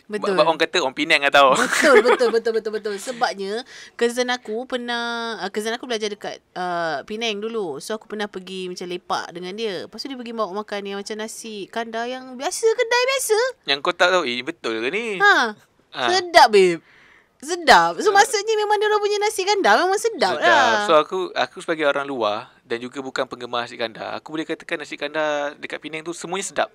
Macam orang kata orang Penang lah tau. Betul. Sebabnya cousin aku belajar dekat Penang dulu. So aku pernah pergi macam lepak dengan dia. Lepas tu dia pergi bawa makan yang macam nasi kandar yang biasa, kedai biasa. Yang kau tak tahu, betul ke ni? Sedap babe. Sedap. So maksudnya memang dia orang punya nasi kandar memang sedap lah. So aku sebagai orang luar dan juga bukan penggemar nasi kandar, aku boleh katakan nasi kandar dekat Penang tu semuanya sedap.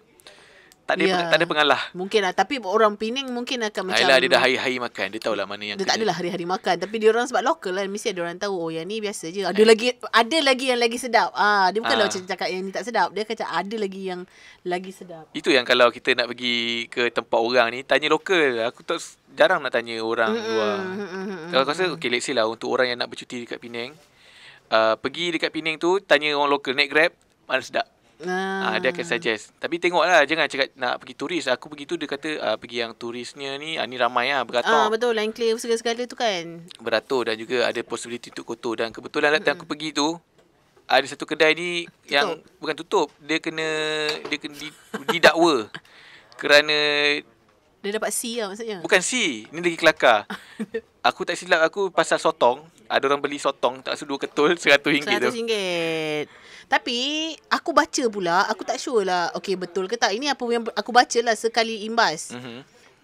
Tak ada pengalah. Mungkin lah. Tapi orang Penang mungkin akan macam, dia dah hari-hari makan. Dia tahulah mana yang dia tak adalah hari-hari makan. Tapi dia orang sebab lokal lah, mesti ada orang tahu yang ni biasa je. Ada lagi yang lagi sedap. Dia bukanlah macam cakap yang ni tak sedap. Dia kata ada lagi yang lagi sedap. Itu yang kalau kita nak pergi ke tempat orang ni, tanya lokal. Aku tak jarang nak tanya orang luar. Kalau aku rasa okay, let's say lah untuk orang yang nak bercuti dekat Penang, pergi dekat Penang tu, tanya orang lokal naik Grab, mana sedap. Dia akan suggest. Tapi tengoklah, jangan cakap nak pergi turis. Aku pergi tu dia kata pergi yang turisnya ni ramai beratur. Betul, line clear segala-segala tu kan. Beratur dan juga ada possibility untuk kotor. Dan kebetulan datang aku pergi tu, ada satu kedai ni tutup. Yang bukan tutup, dia kena didakwa kerana dia dapat C lah maksudnya. Bukan C, ni lagi kelakar. Aku tak silap aku pasal sotong. Ada orang beli sotong tak sudu ketul RM100 tu. RM100. Tapi aku baca pula, aku tak sure lah okey betul ke tak. Ini apa yang aku baca lah sekali imbas.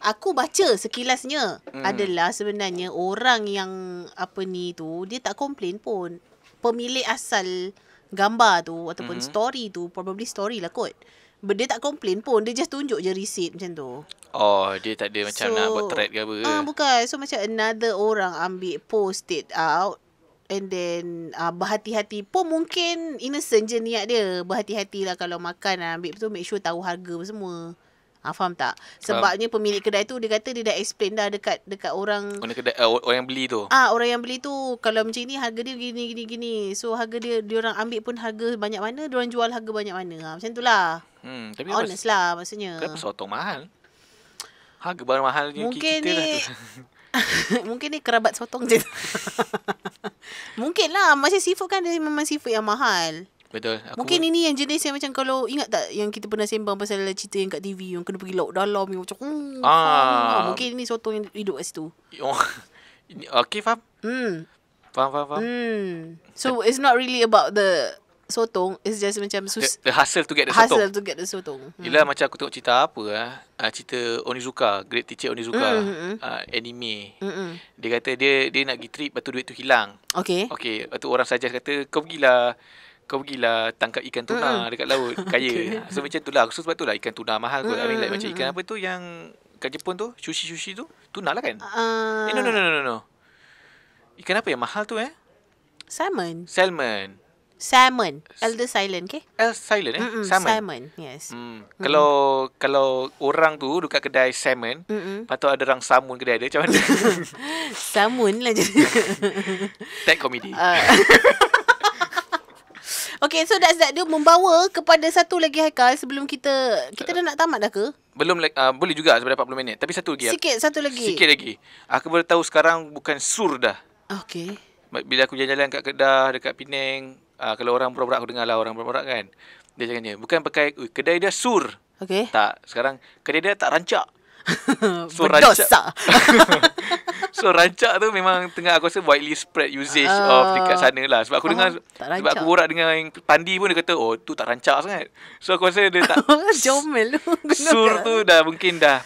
Aku baca sekilasnya adalah sebenarnya orang yang apa ni tu dia tak komplain pun. Pemilik asal gambar tu ataupun story tu, probably story lah kot. Dia tak komplain pun, dia just tunjuk je receipt macam tu. Oh, dia tak ada macam nak buat thread ke apa ke? Bukan. So macam another orang ambil post it out and then berhati-hati pun mungkin innocent je niat dia. Berhati-hatilah kalau makan ambil tu make sure tahu harga semua. Faham tak? Sebabnya pemilik kedai tu dia kata dia dah explain dah dekat orang kedai, orang yang beli tu. Orang yang beli tu kalau macam ni harga dia gini. So harga dia orang ambil pun harga banyak mana, dia orang jual harga banyak mana. Macam tu lah. Tapi honest lah maksudnya. Kenapa sotong mahal? Harga barang mahal ni mungkin kita ni, lah tu. Mungkin ni kerabat sotong je. Mungkin lah. Macam seafood kan dia memang seafood yang mahal. Betul. Mungkin ini yang jenis yang macam kalau ingat tak yang kita pernah sembang pasal cerita yang kat TV yang kena pergi laut dalam yang macam mungkin ini sotong yang hidup kat situ. Okay, faham? Faham. So it's not really about the sotong, it's just macam the hustle to get the sotong. Hustle to get the sotong. Yelah macam aku tengok cerita apa cerita Onizuka, Great Teacher Onizuka, anime. Dia kata dia nak pergi trip, lepas tu duit tu hilang. Okay. Lepas tu orang suggest kata kau pergilah tangkap ikan tuna dekat laut, kaya. So macam tu lah. So sebab tu lah ikan tuna mahal kot. I mean like macam ikan apa tu yang kat Jepun tu, sushi tu, tuna lah kan? No. Ikan apa yang mahal tu Salmon. L the silent, okay? L silent Salmon, yes. Kalau orang tu dekat kedai salmon, patut ada orang samun kedai dia macam mana? Samun lah je. Tag comedy. Okay, so that's that. Dia membawa kepada satu lagi Haikal sebelum kita dah nak tamat dah ke? Belum, boleh juga sampai 40 minit. Tapi satu lagi. Satu lagi. Aku baru tahu sekarang bukan sur dah. Okay. Bila aku jalan-jalan kat Kedah, dekat Penang, kalau orang berak-berak, aku dengar lah orang berak-berak kan. Dia cakapnya, bukan pakai, kedai dia sur. Okay. Tak, sekarang kedai dia tak rancak. So berdosa. So rancak tu memang tengah aku rasa widely spread usage of dekat sana lah. Sebab aku dengar, sebab aku borak dengan yang Pandi pun dia kata, oh tu tak rancak sangat. So aku rasa dia tak Jomel lu. Sur tu dah mungkin dah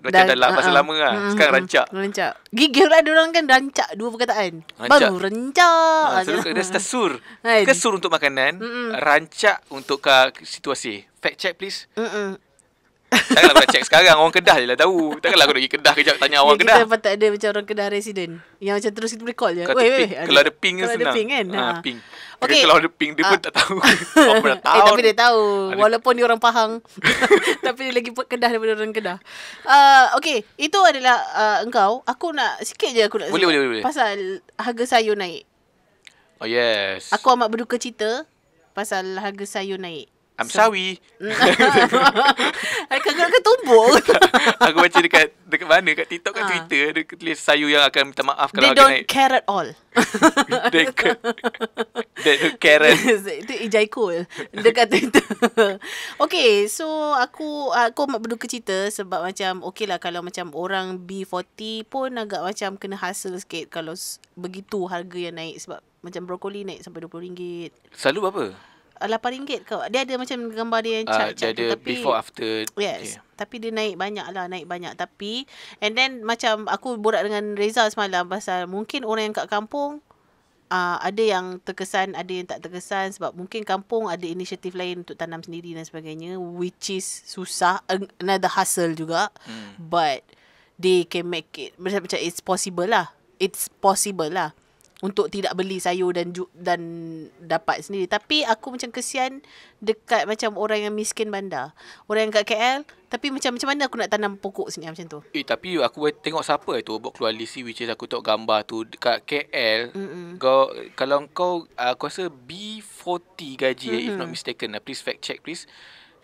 macam dah masa lama lah. Sekarang rancak. Gigil lah diorang kan rancak. Dua perkataan rancak. Baru rancak. Selalu dia start sur. Ke sur untuk makanan, rancak untuk situasi. Fact check please. Takkanlah aku nak check sekarang. Orang Kedah je lah tahu. Takkanlah aku nak pergi Kedah kejap tanya orang Kedah. Kita patut ada macam orang Kedah resident yang macam terus kita boleh call je. Kalau ada ping kan senang. Kalau ada ping kan. Ping. Okay. Kalau ada ping dia pun tak tahu. Apa dah tahu. Tapi dia tahu. Walaupun dia orang Pahang. Tapi dia lagi Kedah daripada orang Kedah. Okay. Itu adalah engkau. Aku nak sikit je aku nak boleh. pasal harga sayur naik. Oh yes. Aku amat berduka cita pasal harga sayur naik. I'm sorry. Kadang-kadang tumbuk. Aku baca dekat mana? Kat TikTok, kat Twitter. Dia tulis sayur yang akan minta maaf kalau harga naik. They don't care at all. They don't care. Itu Ijai Cool. Dia kata itu. Okay, so aku amat berduka cita sebab macam okay lah kalau macam orang B40 pun agak macam kena hassle sikit kalau begitu harga yang naik. Sebab macam brokoli naik sampai RM20. Selalu berapa? RM8 ke. Dia ada macam gambar dia yang cat-cat tu, tapi before after. Yes. Okay. Tapi dia naik banyak. Tapi and then macam aku borak dengan Reza semalam pasal mungkin orang yang kat kampung ada yang terkesan, ada yang tak terkesan sebab mungkin kampung ada inisiatif lain untuk tanam sendiri dan sebagainya, which is susah, another hustle juga. But they can make it macam it's possible lah. untuk tidak beli sayur dan dapat sendiri. Tapi aku macam kesian dekat macam orang yang miskin bandar. Orang yang kat KL, tapi macam mana aku nak tanam pokok sini macam tu. Tapi aku tu buat keluar list, which is aku tengok gambar tu dekat KL. Kalau kau aku rasa B40 gaji if not mistaken. Please fact check please.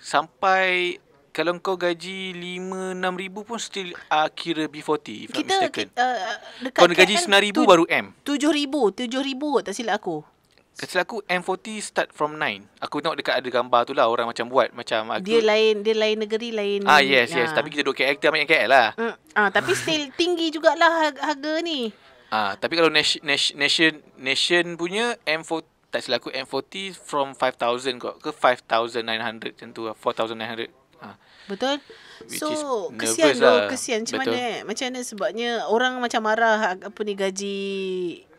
Sampai kalau kau gaji 5-6 ribu pun still kira B40 if not mistaken. Dekat kau gaji 9 ribu baru M. 7 ribu tak silap aku. Kata aku M40 start from 9. Aku tengok dekat ada gambar tu lah orang macam buat macam aku. Dia lain negeri lain. Yes. Tapi kita duduk KL, kita ambil yang KL lah. Tapi still tinggi jugalah harga ni. Tapi kalau nation punya M40 tak silap aku M40 from 5,000 kok ke 5,900 macam tu lah. 4,900. Betul. Which So is kesian lah. kesian macam mana sebabnya orang macam marah apa ni gaji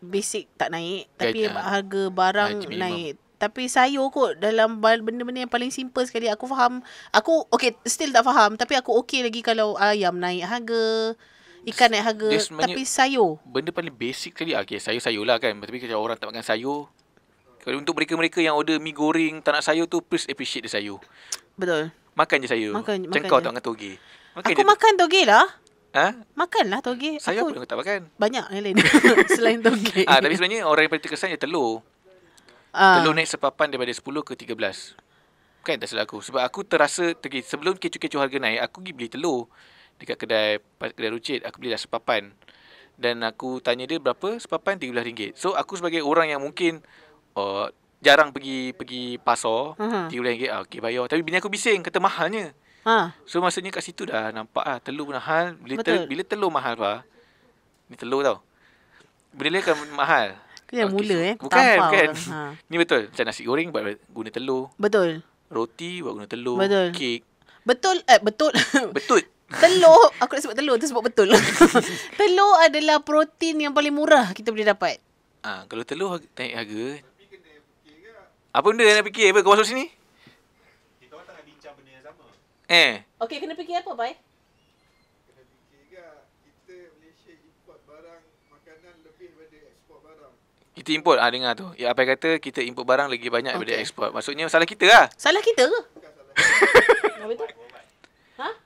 basic tak naik tapi harga barang naik. Tapi sayur kot dalam benda-benda yang paling simple sekali aku faham. Aku still tak faham tapi aku lagi kalau ayam naik harga, ikan naik harga, tapi sayur benda paling basic sekali. Sayur lah kan. Tapi kalau orang tak makan sayur, kalau untuk mereka-mereka yang order mi goreng tak nak sayur tu, please appreciate the sayur. Betul. Makan je sayur. Macam kau tak makan toge. Aku makan toge lah. Makanlah toge. Sayur pun aku tak makan. Banyak yang lain selain toge. Tapi sebenarnya orang yang paling terkesan je telur. Telur naik sepapan daripada 10 ke 13. Kan tak salah aku. Sebab aku terasa sebelum kecoh-kecoh harga naik, aku pergi beli telur dekat kedai runcit. Aku belilah sepapan. Dan aku tanya dia berapa sepapan, RM13. So aku sebagai orang yang mungkin jarang pergi pasar, RM13, okey bayar. Tapi bini aku bising, kata mahalnya. So maksudnya kat situ dah nampak telur mahal. Bila telur mahal ni telur tau. Benda dia kan mahal. Yang mula Bukan. Ni betul. Macam nasi goreng buat guna telur. Betul. Roti buat guna telur. Betul. Kek. Betul. Betul. Telur, aku nak sebut telur tu sebab betul. Telur adalah protein yang paling murah kita boleh dapat. Kalau telur naik harga, apa benda nak fikir? Kau masuk sini? Kita orang tengah bincang benda yang sama. Okey, kena fikir apa, Pai? Kena fikir juga kita Malaysia import barang makanan lebih daripada ekspor barang. Kita import, dengar tu. Apa yang kata kita import barang lagi banyak daripada ekspor. Maksudnya salah kita lah. Salah kita ke? Bukan salah. Betul.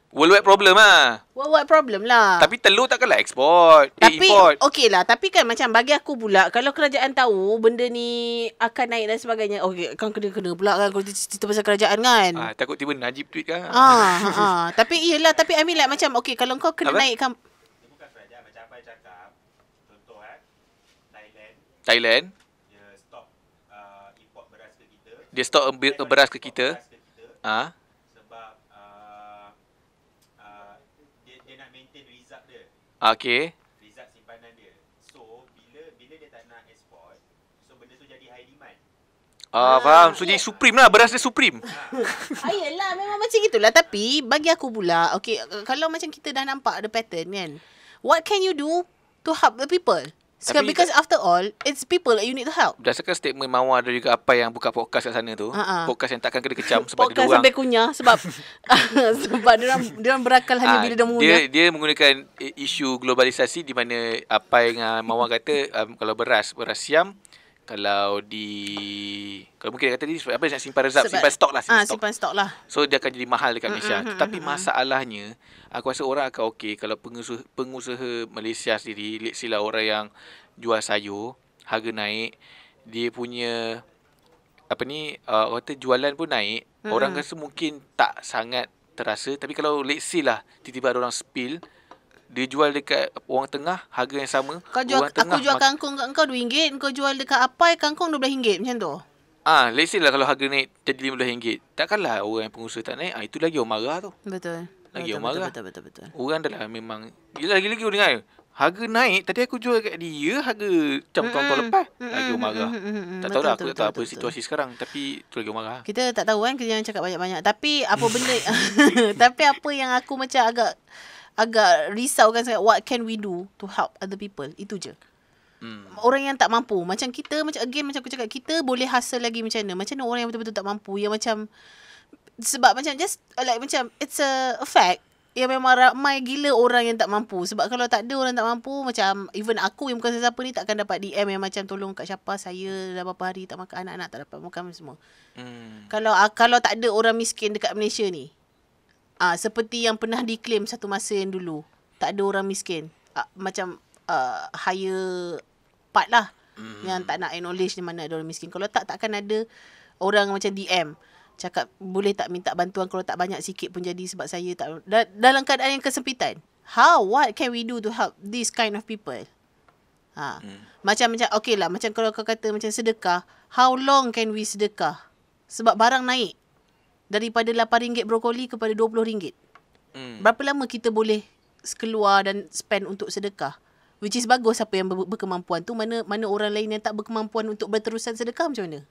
Worldwide problem lah. Worldwide problem lah. Tapi telur takkanlah eksport. Import. Okey lah. Tapi kan macam bagi aku pula, kalau kerajaan tahu benda ni akan naik dan sebagainya. Okey, kan kena pula kan kalau cerita pasal kerajaan kan. Takut tiba Najib tweet kan. Tapi iyalah. Tapi I mean like macam, okey kalau kau kena naikkan. Dia bukan kerajaan macam apa yang cakap. Contoh Thailand. Dia stop import beras ke kita. Dia stop beras ke kita. Sebab dia nak maintain result dia. Okey. Result simpanan dia. So bila dia tak nak export, so benda tu jadi high demand. Faham. So jadi supreme lah. Beras dia supreme. Yelah memang macam itulah. Tapi bagi aku pula, okey kalau macam kita dah nampak ada pattern kan, what can you do to help the people? Because after all, it's people that you need to help. Berdasarkan statement Mawar dan juga apa yang buka podcast kat sana tu, podcast yang takkan kena kecam sebab podcast dia orang sampai kunyah sebab sebab dia orang berakal hanya bila dah mengunyah. Dia menggunakan isu globalisasi di mana apa yang Mawar kata, kalau beras siam, kalau mungkin dia kata dia apa nak simpan reserve, simpan stok lah. So dia akan jadi mahal dekat Malaysia. Tetapi masalahnya, aku rasa orang akan okey kalau pengusaha Malaysia sendiri, let's say lah orang yang jual sayur, harga naik, dia punya orang kata jualan pun naik, orang rasa mungkin tak sangat terasa. Tapi kalau let's say lah tiba-tiba ada orang spill, dia jual dekat orang tengah harga yang sama. Aku jual kangkung kat engkau RM2, kau jual dekat Apai kangkung RM12 macam tu. Let's say lah kalau harga naik jadi RM15, takkanlah orang yang pengusaha tak naik. Itu lagi orang marah tu. Betul. Lagi orang marah. Betul. Orang dah lah memang lagi-lagi orang dengar harga naik, tadi aku jual kat dia harga macam tahun lepas. Lagi orang marah. Tak tahu lah, aku tak tahu apa situasi sekarang, tapi tu lagi orang marah. Kita tak tahu kan, kita jangan cakap banyak-banyak. Tapi apa benda tapi apa yang aku macam agak risau kan sangat, what can we do to help other people? Itu je. Orang yang tak mampu, macam kita, macam aku cakap, kita boleh hustle lagi macam mana orang yang betul-betul tak mampu, yang macam sebab macam just like macam it's a fact, memang ramai gila orang yang tak mampu. Sebab kalau tak ada orang tak mampu, macam even aku yang bukan sesiapa ni takkan dapat DM yang macam tolong Kak Syapa, saya dah berapa hari tak makan, anak-anak tak dapat makan semua. Kalau tak ada orang miskin dekat Malaysia ni, seperti yang pernah diklaim satu masa yang dulu, tak ada orang miskin. Macam higher part lah yang tak nak acknowledge di mana ada orang miskin. Kalau takkan ada orang macam DM cakap boleh tak minta bantuan, kalau tak banyak sikit pun jadi, sebab saya tak dalam keadaan yang kesempitan. What can we do to help this kind of people? Macam okay lah, macam kalau kau kata macam sedekah, how long can we sedekah? Sebab barang naik daripada RM8 brokoli kepada RM20. Berapa lama kita boleh keluar dan spend untuk sedekah? Which is bagus siapa yang berkemampuan tu. Mana orang lain yang tak berkemampuan untuk berterusan sedekah, macam mana?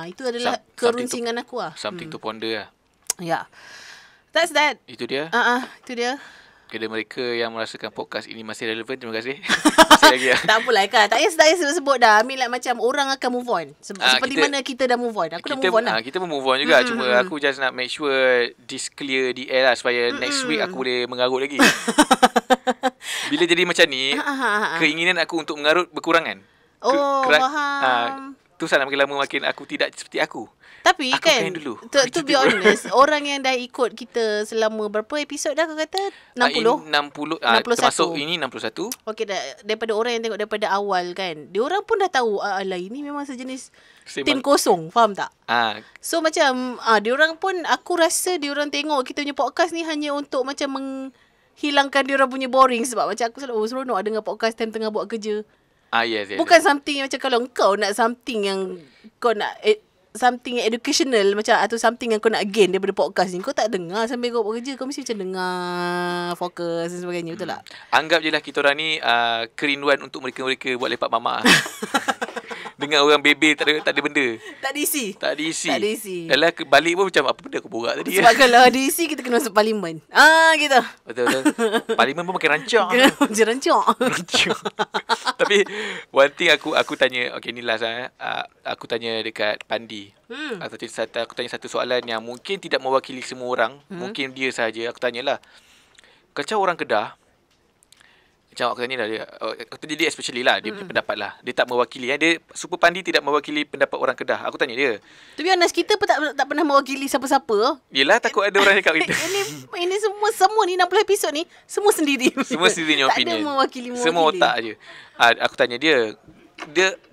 Itu adalah kerunsingan aku lah. Something to ponder lah. Yeah. That's that. Itu dia. Itu dia. Kepada mereka yang merasakan podcast ini masih relevan, terima kasih. Masih lagi lah. Tak apalah Kak. Tak payah sebut dah. Ambil like macam orang akan move on. Seperti mana kita dah move on. Aku dah move on lah. Kita pun move on juga. Cuma aku just nak make sure this clear the air lah, supaya next week aku boleh mengarut lagi. Bila jadi macam ni, keinginan aku untuk mengarut berkurangan. Faham. Tu salah makin lama makin aku tidak seperti aku. Tapi aku kan, dulu. to be honest, orang yang dah ikut kita selama berapa episod dah kau kata? 60? 61. Termasuk ini 61. Okey, daripada orang yang tengok daripada awal kan, dia orang pun dah tahu, alah ini memang sejenis tim kosong, faham tak? So macam, dia orang pun, aku rasa dia orang tengok kita punya podcast ni hanya untuk macam menghilangkan dia orang punya boring. Sebab macam aku selalu, seronok dengar podcast time tengah buat kerja. Yes. Bukan something macam kalau kau nak something yang kau nak something yang educational macam, atau something yang kau nak gain daripada podcast ni, kau tak dengar sambil kau buat kerja. Kau mesti macam dengar, fokus dan sebagainya. Betul tak? Anggap je lah kita orang ni kerinduan untuk mereka-mereka buat lepak mamak. Dengar orang bebel tak ada benda. Tak diisi. Dalam balik pun macam apa benda aku borak tadi. Sebab kalau diisi kita kena masuk parlimen. Gitu. Betul. Parlimen pun makin rancak. Macam rancak. Tapi one thing aku tanya, okay ni last lah. Aku tanya dekat Pandi. Aku tanya satu soalan yang mungkin tidak mewakili semua orang. Mungkin dia sahaja. Aku tanyalah. Kacau orang Kedah. Macam aku tanya lah dia. Aku tanya dia especially lah. Dia punya pendapat lah. Dia tak mewakili. Dia Super Pandi tidak mewakili pendapat orang Kedah. Aku tanya dia. To be honest, kita pun tak pernah mewakili siapa-siapa. Yelah, takut ada orang cakap kita. Ini semua ni 60 episod ni semua sendiri. Semua sendiri punya opinion. Tak ada mewakili. Semua otak je. Aku tanya dia.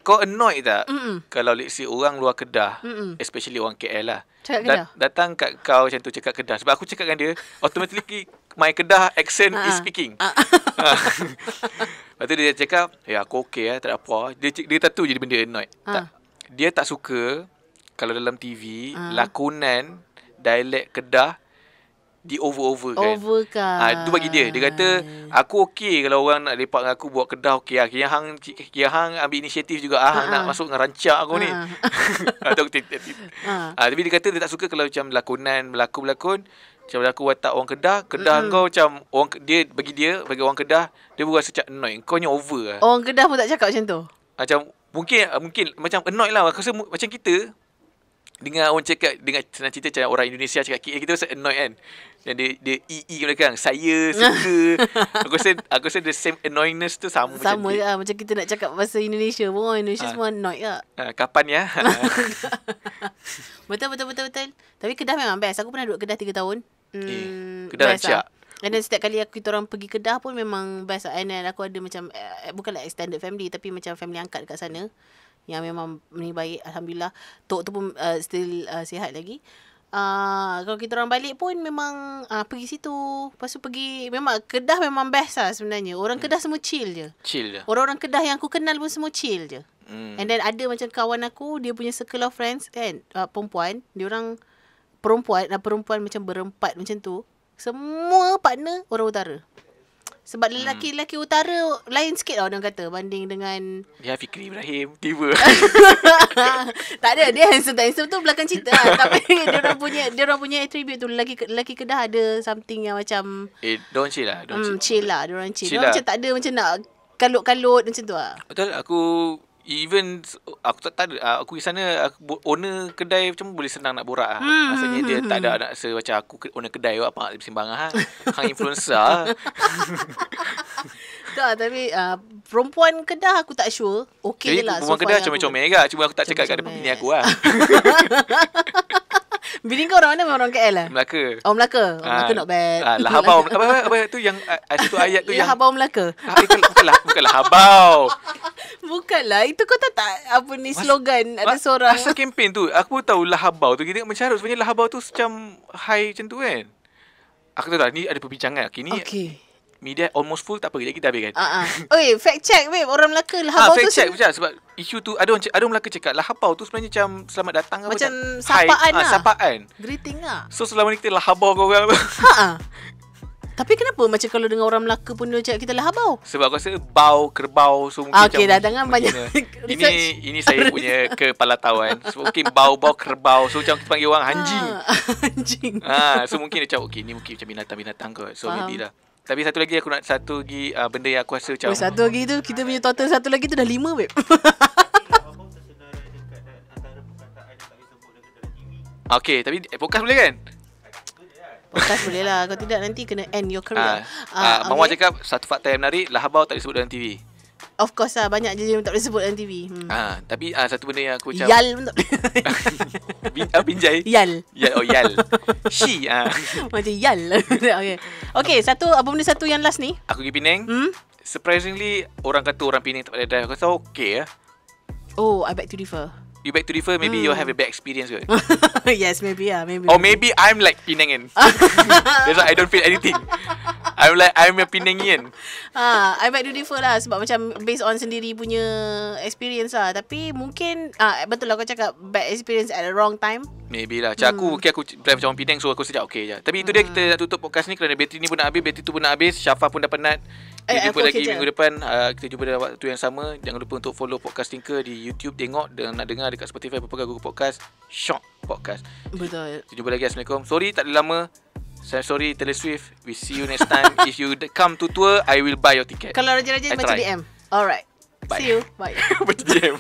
Kau annoyed tak? Kalau let's say orang luar Kedah, especially orang KL lah, datang kat kau macam tu cakap Kedah. Sebab aku cakap dengan dia, automatically my Kedah accent is speaking. Lepas tu dia cakap, aku okay lah, tak ada apa. Dia tak tahu je benda annoyed. Dia tak suka kalau dalam TV lakonan dialek Kedah di overkan. Itu bagi dia. Dia kata aku okey kalau orang nak lepak dengan aku buat Kedah okey lah. Kia hang ambil inisiatif juga nak masuk dengan rancak aku ni. Tapi dia kata dia tak suka kalau macam lakonan berlakon macam berlaku watak orang Kedah kau macam orang bagi orang Kedah dia pun rasa macam annoying. Kau ni over lah. Orang Kedah pun tak cakap macam tu. Macam mungkin macam annoyed lah. Aku rasa macam kita dengar orang cakap, dengar senang cerita macam orang Indonesia cakap kita rasa annoyed kan. Dan dia ke belakang, saya suka. Aku rasa the same annoyingness tu sama macam je lah. Macam kita nak cakap bahasa Indonesia pun, orang Indonesia semua annoyed lah. Kapan ya? Betul. Tapi Kedah memang best. Aku pernah duduk Kedah 3 tahun. Kedah rancak. And then setiap kali kita orang pergi Kedah pun memang best. And then aku ada macam bukanlah extended family, tapi macam family angkat dekat sana yang memang ni baik, alhamdulillah. Tok tu pun still sihat lagi. Kalau kita orang balik pun memang pergi situ. Lepas tu pergi, memang Kedah memang best lah sebenarnya. Orang Kedah semua chill je. Orang-orang Kedah yang aku kenal pun semua chill je. And then ada macam kawan aku, dia punya circle of friends kan, perempuan. Dia orang perempuan macam berempat macam tu. Semua partner orang utara. Sebab lelaki-lelaki utara lain sikit lah orang kata banding dengan Fikri Ibrahim tiba. Tak ada, dia handsome tu belakang cerita lah. Tapi dia orang punya attribute tu, lelaki Kedah ada something yang macam don't chill lah. Chill lah. Dia orang chill lah. Macam tak ada macam nak kalut-kalut macam tu lah. Betul. Aku Even aku tak ada, aku di sana owner kedai macam boleh senang nak borak ah. Maksudnya dia tak ada nak rasa macam aku owner kedai apa nak bersimbang ah. Hang influencer. Tak, tapi perempuan Kedah aku tak sure. Okey je lah. Perempuan Kedah comel-comel juga. Cuma aku tak cakap kat depan bini aku lah. Bini kau orang mana? Orang KL lah? Melaka. Oh, Melaka. Melaka not bad. Lahabau. Apa tu yang satu ayat tu yang Lahabau Melaka. Bukanlah habau. Bukanlah. Itu kau tak apa ni slogan ada seorang. Asal kempen tu aku pun tahu lahabau tu kita mencarut sebenarnya lahabau tu macam high macam tu kan. Aku tahu ni ada perbincangan. Okay, ni media almost full, tak apa kejap kita habiskan. Oi, fact check babe, orang Melaka lahabau tu. Fact check macam sebab isu tu ada orang Melaka cakap lahabau tu sebenarnya macam selamat datang ke macam sapaan lah. Sapaan. Greeting lah. So selama ni kita lahabau kau orang. Tapi kenapa macam kalau dengan orang Melaka pun dia cakap kita lahabau? Sebab aku rasa bau, kerbau, so mungkin okey, dah jangan banyak. Ini saya punya kepala-tahuan. So mungkin bau-bau kerbau, so macam kita panggil orang anjing. Anjing. So mungkin dia cakap okey ni mungkin macam binatang-binatang kot. So maybe lah. Tapi satu lagi aku nak benda yang aku rasa macam satu lagi tu kita punya total satu lagi tu dah 5 babe. okey, tapi podcast boleh kan? Podcast boleh lah. Kalau tidak nanti kena end your career. Mama cakap satu fakta yang menarik, lahabau tak disebut dalam TV. Of course lah, banyak je yang tak boleh sebut dalam TV. Tapi satu benda yang aku macam Yal pun tak Binjai. Yal. Yal. She. Macam yal. Okay, satu apa benda satu yang last ni? Aku pergi Penang. Surprisingly orang kata orang Penang tak boleh drive. Aku rasa okay lah. Oh, I beg to differ. You beg to differ, maybe you have a bad experience kot. Yes, maybe lah. Or maybe I'm like Penangan. That's why I don't feel anything. I'm a Penangian. I beg to differ lah. Sebab macam based on sendiri punya experience lah. Tapi mungkin betul lah kau cakap bad experience at the wrong time. Maybe lah. Macam aku drive macam orang Penang, so aku sejak okay je. Tapi itu dia, kita nak tutup podcast ni kerana bateri ni pun nak habis, bateri tu pun nak habis, Syafa pun dah penat. Kita jumpa lagi minggu depan. Kita jumpa dalam waktu yang sama. Jangan lupa untuk follow Podcast Tinker di YouTube. Tengok dan nak dengar dekat Spotify, Google Podcast, Shock Podcast. Betul. Kita jumpa lagi. Assalamualaikum. Sorry tak ada lama. Saya sorry Taylor Swift. We see you next time. If you come to tour, I will buy your ticket. Kalau rajin-rajin baca DM. Alright. Bye. See you. Bye. Baca DM.